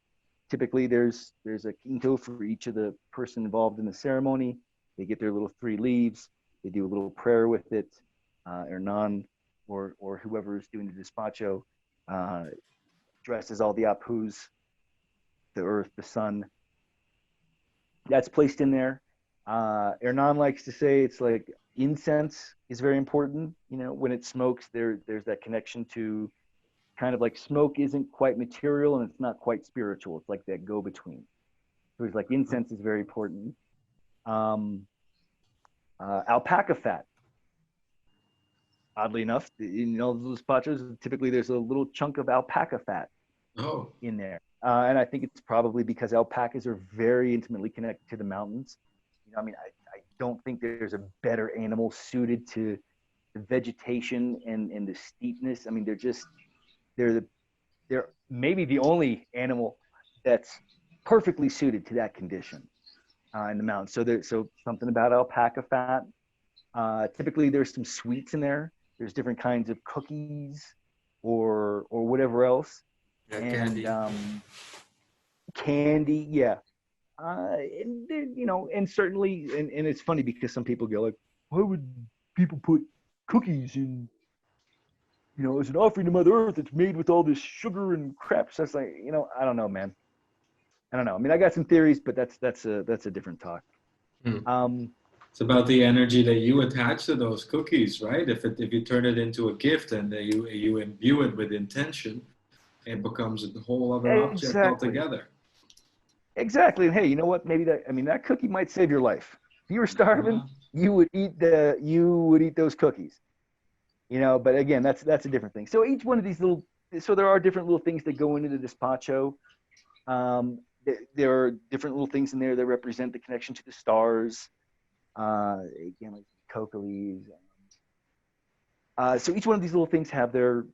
Typically, there's a kinto for each of the person involved in the ceremony. They get their little 3 leaves. They do a little prayer with it. Hernan or whoever is doing the despacho dresses all the ukhus, the earth, the sun. That's placed in there. Hernan likes to say it's like incense is very important. When it smokes, there's that connection to kind of like smoke isn't quite material and it's not quite spiritual. It's like that go-between. So it's like incense is very important. Alpaca fat. Oddly enough, those pachos, typically there's a little chunk of alpaca fat in there. And I think it's probably because alpacas are very intimately connected to the mountains. I don't think there's a better animal suited to the vegetation and the steepness. They're maybe the only animal that's perfectly suited to that condition in the mountains. So something about alpaca fat. Typically, there's some sweets in there. There's different kinds of cookies or whatever else. Yeah, And candy. Candy, yeah. And and certainly, and it's funny because some people go like, why would people put cookies in, as an offering to Mother Earth? It's made with all this sugar and crap. So it's like, I don't know, man. I don't know. I mean, I got some theories, but that's a different talk. Hmm. It's about the energy that you attach to those cookies, right? If you turn it into a gift and you imbue it with intention, it becomes a whole other object altogether. Exactly. And hey, you know what? Maybe that cookie might save your life. If you were starving, you would eat those cookies. But again, that's a different thing. So each one of these there are different little things that go into the despacho. There are different little things in there that represent the connection to the stars. Again, like coca leaves. So each one of these little things are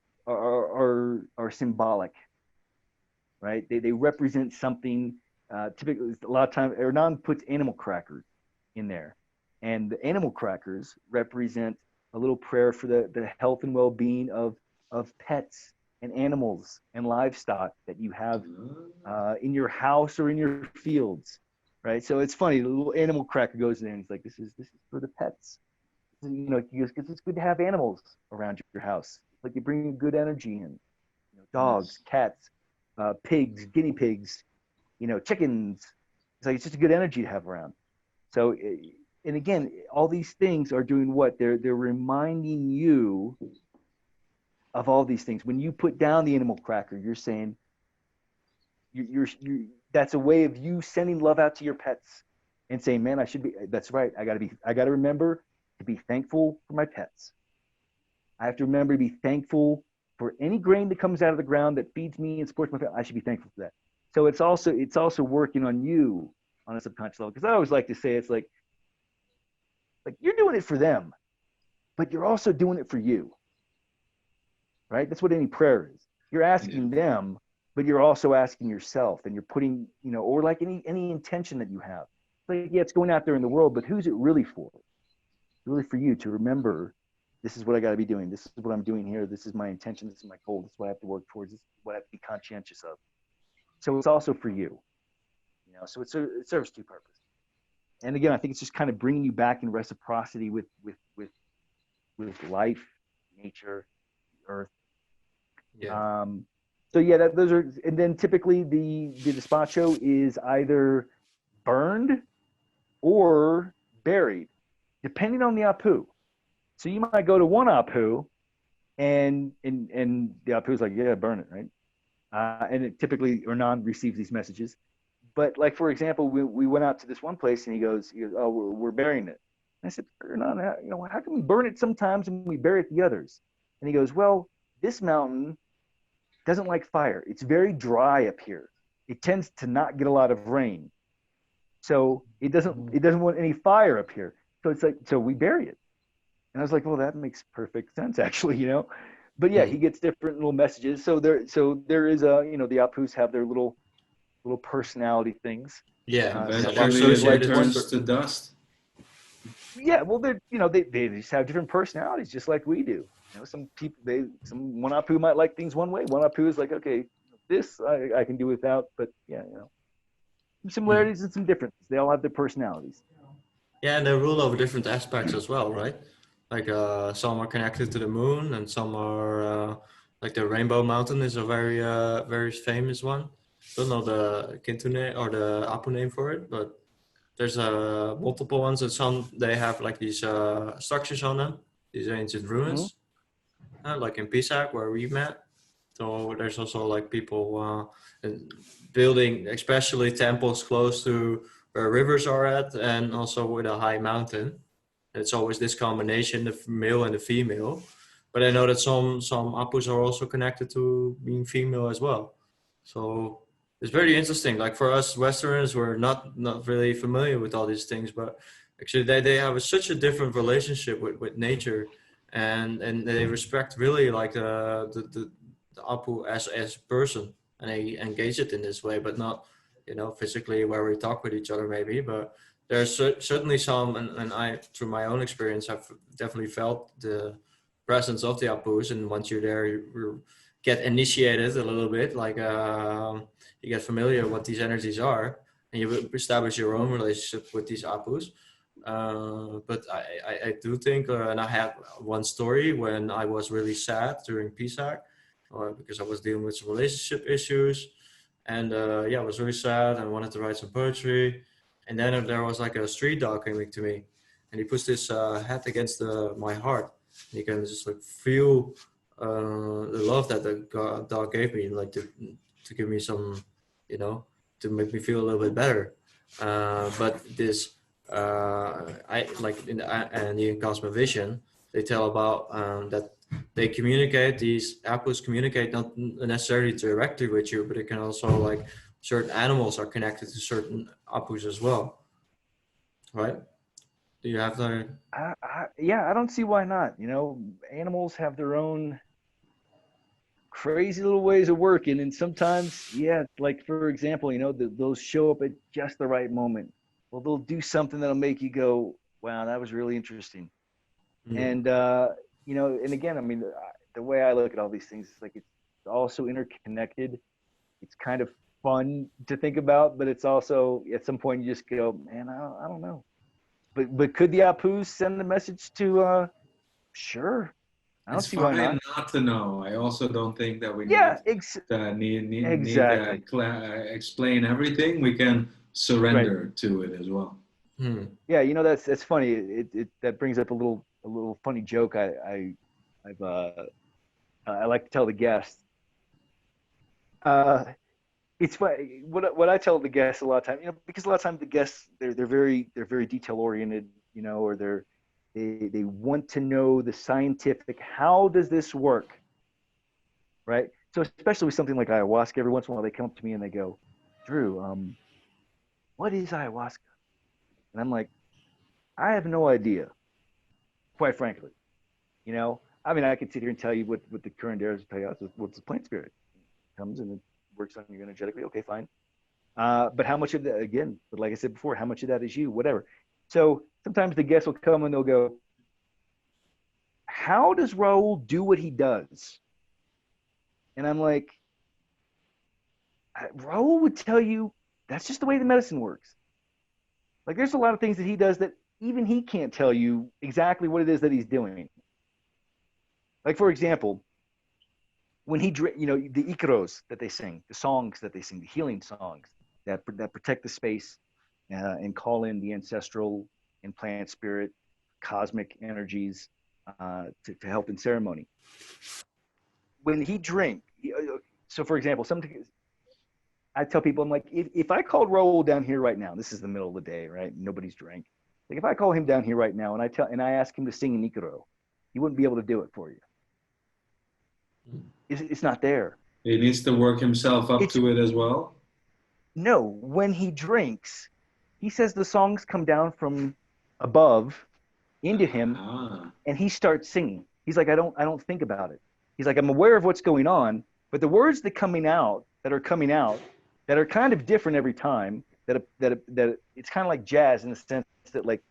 symbolic, right? They represent something. Typically, a lot of times, Hernan puts animal crackers in there, and the animal crackers represent a little prayer for the health and well-being of pets and animals and livestock that you have in your house or in your fields, right? So it's funny. The little animal cracker goes in there and he's like, "This is for the pets." He goes, "Because it's good to have animals around your house. Like you bring good energy in. Dogs, cats, pigs, guinea pigs, chickens. It's like it's just a good energy to have around." So, and again, all these things are doing what? They're reminding you of all these things. When you put down the animal cracker, you're saying you're that's a way of you sending love out to your pets and saying, "Man, that's right. I got to remember to be thankful for my pets. I have to remember to be thankful for any grain that comes out of the ground that feeds me and supports my pet. I should be thankful for that." So it's also working on you on a subconscious level. Because I always like to say it's like you're doing it for them, but you're also doing it for you. Right? That's what any prayer is. You're asking them, but you're also asking yourself, and you're putting, or like any intention that you have. Like, yeah, it's going out there in the world, but who's it really for? It's really for you to remember, this is what I got to be doing. This is what I'm doing here. This is my intention. This is my goal. This is what I have to work towards. This is what I have to be conscientious of. So it's also for you. So it serves two purposes. And again, I think it's just kind of bringing you back in reciprocity with life, nature, earth. Yeah. So yeah, those are, and then typically the despacho is either burned or buried, depending on the apu. So you might go to one apu, and the apu's like, yeah, burn it, right? And it typically Hernan receives these messages. But like, for example, we went out to this one place and he goes, "Oh, we're burying it." And I said, "Hernan, how can we burn it sometimes and we bury it the others?" And he goes, "Well, this mountain doesn't like fire. It's very dry up here. It tends to not get a lot of rain. So it doesn't want any fire up here. So it's like, so we bury it." And I was like, "Well, that makes perfect sense, actually, But yeah, he gets different little messages. So there is the apus have their little personality things. Yeah. Eventually it turns to dust. Yeah, well, they just have different personalities, just like we do. Some people, one apu might like things one way. One apu is like, okay, this I can do without, but yeah, some similarities and some differences. They all have their personalities. Yeah, and they rule over different aspects as well, right? Like some are connected to the moon, and some are like the Rainbow Mountain is a very famous one. Don't know the Kintu name or the Apu name for it, but there's multiple ones, and some they have like these structures on them, these ancient ruins, like in Pisac where we met. So there's also like people building, especially temples close to where rivers are at, and also with a high mountain. It's always this combination, the male and the female. But I know that some apus are also connected to being female as well. So it's very interesting. Like for us Westerners, we're not really familiar with all these things, but actually they have such a different relationship with nature, and they respect really like the apu as a person, and they engage it in this way, but not physically where we talk with each other maybe, but there's certainly some, and I, through my own experience, have definitely felt the presence of the apus. And once you're there, you get initiated a little bit, like you get familiar what these energies are, and you establish your own relationship with these apus. But I do think, and I had one story when I was really sad during PSAC, because I was dealing with some relationship issues, and yeah, I was really sad and wanted to write some poetry. And then there was like a street dog coming to me, and he puts his head against my heart. And you can just like feel the love that the dog gave me, like to give me some, you know, to make me feel a little bit better. But this, I like in the Cosmovision, they tell about that they communicate, these apples communicate not necessarily directly with you, but it can also, like, certain animals are connected to certain apus as well, right? Do you have the... Yeah, I don't see why not. You know, animals have their own crazy little ways of working, and sometimes, yeah, like for example, you know, they'll show up at just the right moment. Well, they'll do something that'll make you go, wow, that was really interesting. And you know, and again, I mean, the way I look at all these things is like it's also interconnected. It's kind of fun to think about, but it's also at some point you just go, man, I don't know. But could the apus send the message to? Sure, I don't see why not. Not to know. I also don't think that we need exactly explain everything. We can surrender to it as well. Yeah, you know, that's funny. It that brings up a little funny joke. I like to tell the guests. It's what I tell the guests a lot of time, you know, because a lot of times the guests they're very detail oriented, you know, or they want to know the scientific, how does this work, right? So especially with something like ayahuasca, every once in a while they come up to me and they go, Drew, what is ayahuasca? And I'm like, I have no idea, quite frankly. You know, I mean, I could sit here and tell you what the curanderos tell you, what's the plant spirit. It comes and it works on you energetically. Okay, fine. But how much of that, again, but like I said before, how much of that is you, whatever. So sometimes the guests will come and they'll go, how does Raul do what he does? And I'm like, Raul would tell you that's just the way the medicine works. Like there's a lot of things that he does that even he can't tell you exactly what it is that he's doing. Like for example, when he, you know, the Iquitos that they sing, the songs that they sing, the healing songs that protect the space and call in the ancestral and plant spirit, cosmic energies to help in ceremony. When he drinks, so for example, I tell people, I'm like, if I called Raul down here right now, this is the middle of the day, right? Nobody's drank. Like if I call him down here right now and I ask him to sing an Iquito, he wouldn't be able to do it for you. It's not there. He needs to work himself up to it as well. No, when he drinks, he says the songs come down from above into him, and he starts singing. He's like, I don't think about it. He's like, I'm aware of what's going on, but the words that are coming out that are kind of different every time. That it's kind of like jazz in the sense that, like,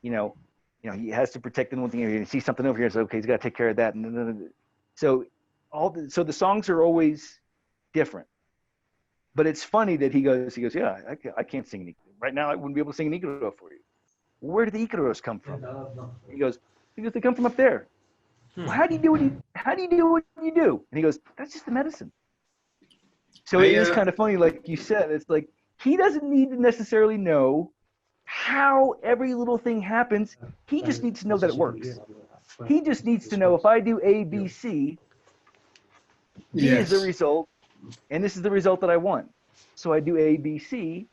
you know, he has to protect the one thing. He sees something over here, so okay, he's got to take care of that, and so the songs are always different. But it's funny that he goes, yeah, I can't sing an Iquito. Right now I wouldn't be able to sing an Iquito for you. Where do the Iquitos come from? He goes, they come from up there. Well, how do you do what you do? And he goes, that's just the medicine. So it is kind of funny, like you said, it's like he doesn't need to necessarily know how every little thing happens. He just needs to know that it works. He just needs to know if I do A, B, C, D is the result, and this is the result that I want. So I do A, B, C,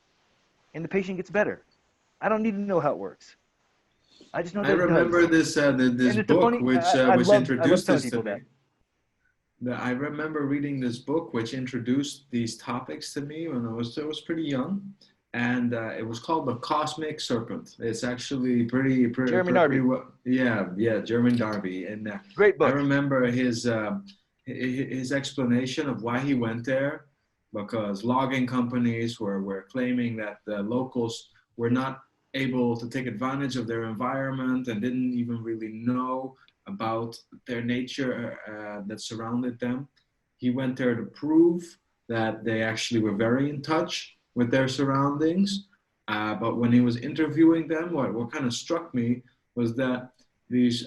and the patient gets better. I don't need to know how it works. I just know that I remember this book which introduced this to me. I remember reading this book which introduced these topics to me when I was pretty young, and it was called The Cosmic Serpent. It's actually pretty Jeremy Darby. Yeah, Jeremy Darby, and great book. I remember his explanation of why he went there, because logging companies were claiming that the locals were not able to take advantage of their environment and didn't even really know about their nature that surrounded them. He went there to prove that they actually were very in touch with their surroundings. But when he was interviewing them, what kind of struck me was that these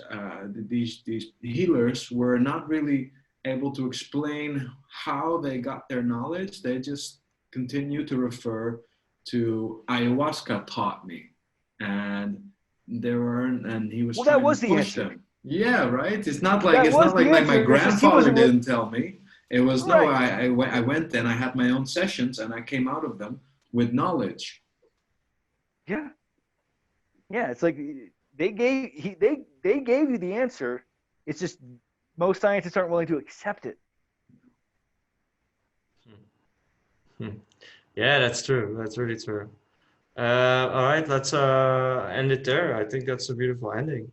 healers were not really able to explain how they got their knowledge. They just continue to refer to ayahuasca taught me, and he was Well, that trying was to the push answer. them. Yeah, right. It's not like That was the like my answer. It's just he grandfather wasn't really didn't tell me. It was no. right. I went and I had my own sessions, and I came out of them with knowledge. Yeah, yeah. It's like they gave you the answer. It's just most scientists aren't willing to accept it. Yeah, that's true. That's really true. All right, let's end it there. I think that's a beautiful ending.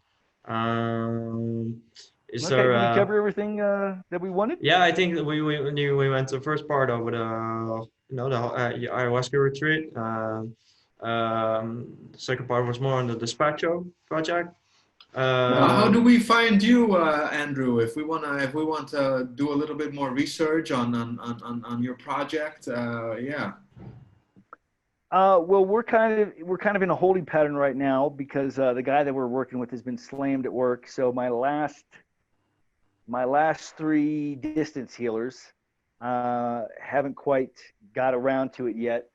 Is Okay, there? did we cover everything that we wanted? Yeah, I think that we went the first part over the the ayahuasca retreat. The second part was more on the Despacho project. Well, how do we find you, Andrew? If we want to do a little bit more research on your project, yeah. Well, we're kind of in a holding pattern right now because the guy that we're working with has been slammed at work. So my last three distance healers haven't quite got around to it yet.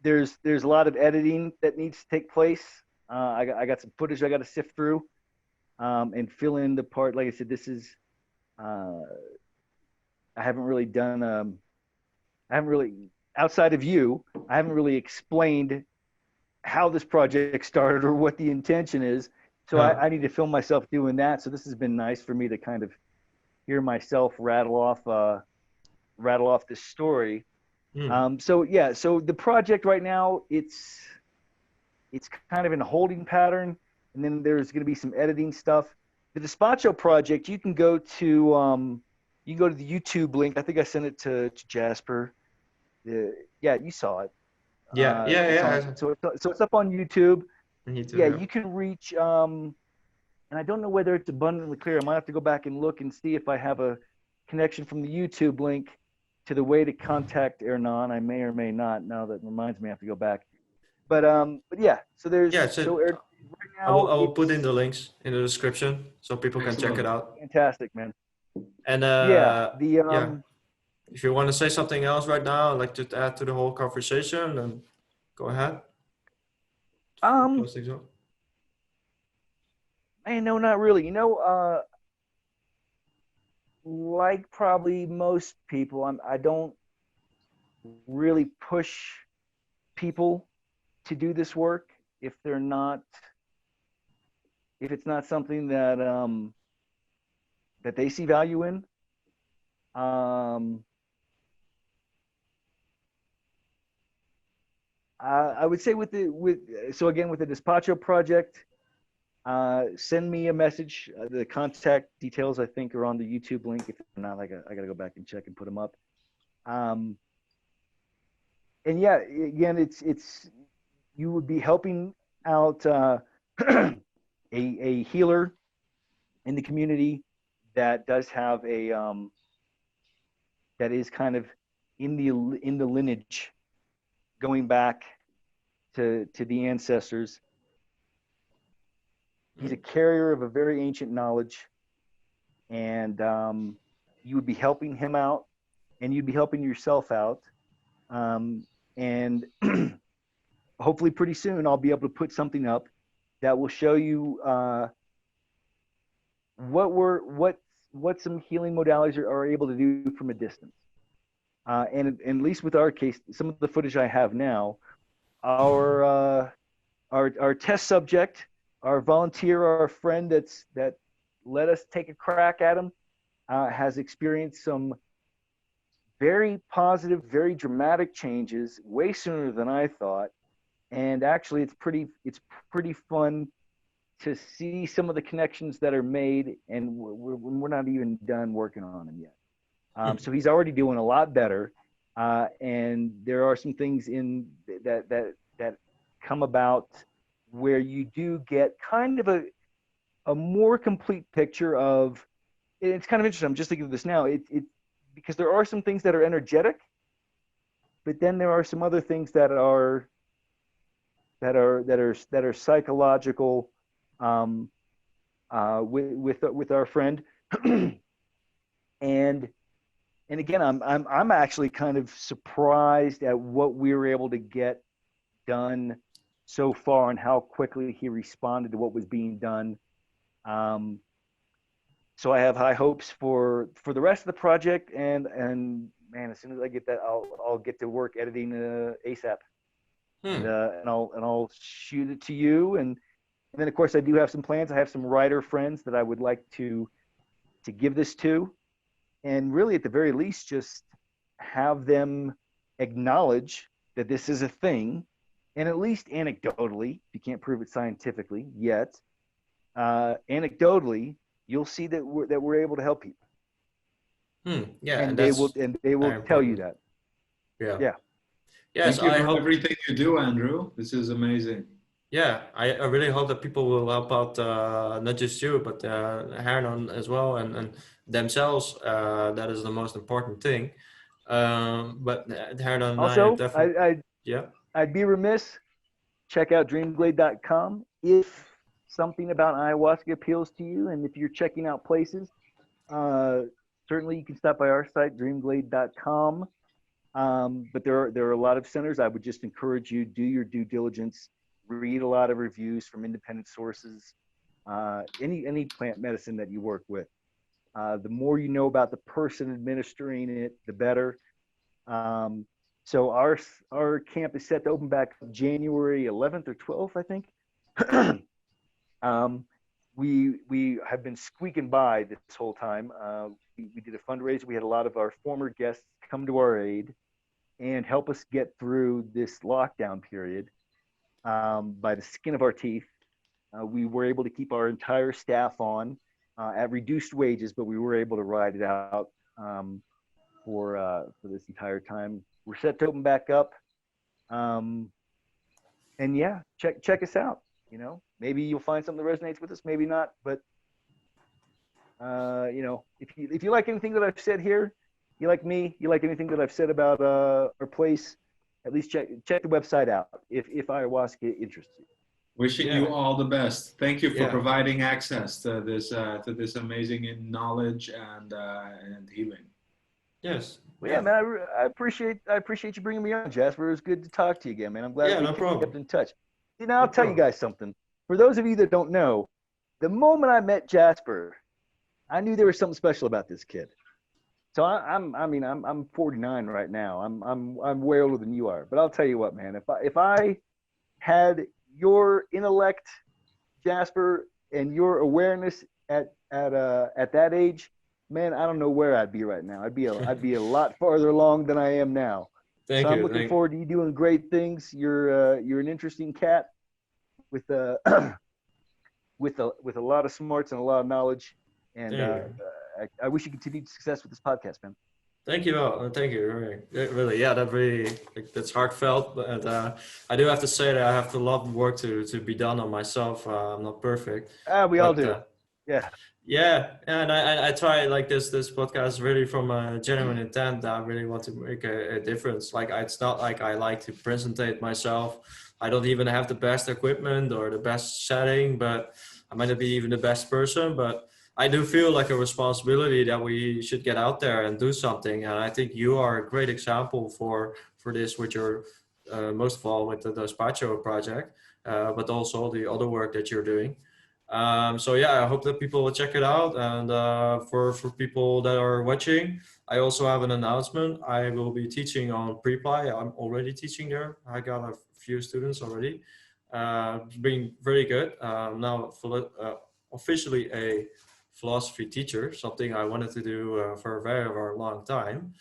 There's a lot of editing that needs to take place. I got some footage I got to sift through and fill in the part. Like I said, this is I haven't really done. I haven't really, outside of you, I haven't really explained how this project started or what the intention is. So I need to film myself doing that. So this has been nice for me to kind of hear myself rattle off this story. So yeah, so the project right now, it's kind of in a holding pattern, and then there's going to be some editing stuff. The Despacho project, you can go to the YouTube link. I think I sent it to Jasper. Yeah, you saw it. Yeah. So it's up on YouTube. Yeah, You can reach. And I don't know whether it's abundantly clear. I might have to go back and look and see if I have a connection from the YouTube link to the way to contact Hernan. I may or may not. Now that reminds me, I have to go back. But yeah. So there's right now. I will put in the links in the description so people can check it out. Fantastic, man. And if you want to say something else right now, like to add to the whole conversation, then go ahead. Close things up. Man, no, not really. Like probably most people, I don't really push people to do this work if it's not something that that they see value in. I would say with the Despacho project, send me a message. The contact details I think are on the YouTube link. If not, I got to go back and check and put them up. And yeah, again, it's you would be helping out a healer in the community that does have that is kind of in the lineage going back to the ancestors. He's a carrier of a very ancient knowledge, and you would be helping him out, and you'd be helping yourself out. And hopefully pretty soon I'll be able to put something up that will show you what some healing modalities are able to do from a distance. And at least with our case, some of the footage I have now, our test subject, our volunteer, our friend that let us take a crack at him, has experienced some very positive, very dramatic changes way sooner than I thought. And actually, it's pretty fun to see some of the connections that are made, and we're not even done working on them yet. So he's already doing a lot better, and there are some things in that come about where you do get kind of a more complete picture of, it's kind of interesting. I'm just thinking of this now. Because there are some things that are energetic, but then there are some other things that are psychological, with our friend. and again, I'm actually kind of surprised at what we were able to get done so far and how quickly he responded to what was being done. So I have high hopes for the rest of the project, and man, as soon as I get that, I'll get to work editing ASAP, and I'll shoot it to you, and then of course I do have some plans. I have some writer friends that I would like to give this to, and really at the very least just have them acknowledge that this is a thing, and at least anecdotally, you can't prove it scientifically yet, anecdotally, you'll see that we're able to help people. Yeah, and they will tell you that. Yeah. Yes, Thank you I for hope everything you do, Andrew. This is amazing. Yeah, I really hope that people will help out, not just you, but Hernan as well, and themselves. That is the most important thing. But Hernan and I Also, definitely, yeah. I'd be remiss. Check out Dreamglade.com if something about ayahuasca appeals to you, and if you're checking out places, certainly you can stop by our site, Dreamglade.com. But there are a lot of centers. I would just encourage you, do your due diligence, read a lot of reviews from independent sources, any plant medicine that you work with. The more you know about the person administering it, the better. So our camp is set to open back January 11th or 12th, I think. We have been squeaking by this whole time. We did a fundraiser. We had a lot of our former guests come to our aid and help us get through this lockdown period by the skin of our teeth. We were able to keep our entire staff on at reduced wages, but we were able to ride it out for this entire time. We're set to open back up, and yeah, check us out. You know, maybe you'll find something that resonates with us, maybe not. But you know, if you like anything that I've said here, you like me, you like anything that I've said about our place, at least check the website out if ayahuasca interests you. Wishing you all the best. Thank you for Yeah. providing access to this amazing knowledge and healing. Yes. Well, yeah, man, I appreciate you bringing me on, Jasper. It was good to talk to you again, man. I'm glad Yeah, we no problem. kept in touch. You know, I'll No tell you problem. guys something. For those of you that don't know, the moment I met Jasper, I knew there was something special about this kid. So I'm 49 right now. I'm way older than you are. But I'll tell you what, man. If I had your intellect, Jasper, and your awareness at that age, man, I don't know where I'd be right now. I'd be a lot farther along than I am now. Thank So I'm you. looking forward to you doing great things. You're an interesting cat with with a lot of smarts and a lot of knowledge. And Thank you. I wish you continued success with this podcast, man. Thank you all. Thank you. Really, yeah, that's heartfelt. But I do have to say that I have a lot of work to be done on myself. I'm not perfect. We all But, do. Yeah. Yeah, and I try like this podcast really from a genuine intent that I really want to make a difference. Like it's not like I like to presentate myself. I don't even have the best equipment or the best setting, but I might not be even the best person, but I do feel like a responsibility that we should get out there and do something. And I think you are a great example for this with your, most of all with the Despacho project, but also the other work that you're doing. So yeah, I hope that people will check it out. And for people that are watching, I also have an announcement. I will be teaching on pre-ply. I'm already teaching there. I got a few students already. It's been very good. Now officially a philosophy teacher, something I wanted to do for a very, very long time.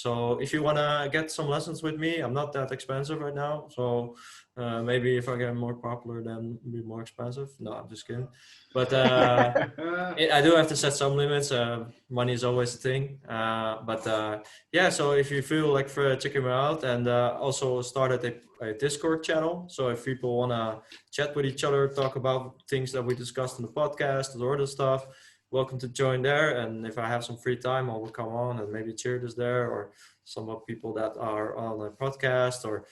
So if you want to get some lessons with me, I'm not that expensive right now. So maybe if I get more popular, then it'll be more expensive. No, I'm just kidding. But I do have to set some limits. Money is always a thing. Yeah, so if you feel like for checking me out, and also started a Discord channel. So if people want to chat with each other, talk about things that we discussed in the podcast or other stuff, welcome to join there. And if I have some free time, I will come on, and maybe Cheered is there, or some of people that are on a podcast, or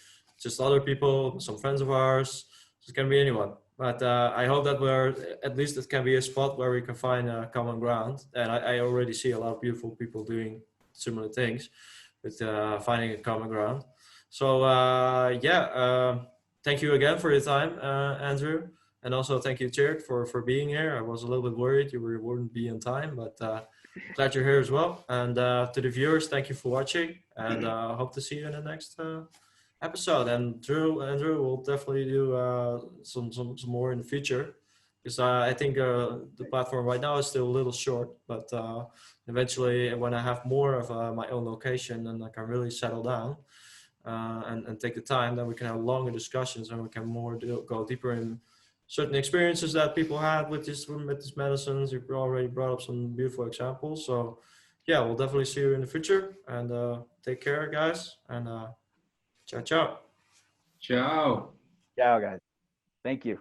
just other people, some friends of ours. It can be anyone. But I hope that at least it can be a spot where we can find a common ground. And I already see a lot of beautiful people doing similar things with finding a common ground. So thank you again for your time, Andrew. And also thank you, Cheered, for being here. I was a little bit worried you wouldn't be in time, but glad you're here as well. And to the viewers, thank you for watching, and hope to see you in the next episode. And Andrew will definitely do some more in the future, because I think the platform right now is still a little short, but eventually when I have more of my own location and I can really settle down and take the time, then we can have longer discussions, and we can go deeper in certain experiences that people had with these medicines. You've already brought up some beautiful examples. So yeah, we'll definitely see you in the future, and take care, guys, and ciao. Ciao. Ciao, guys. Thank you.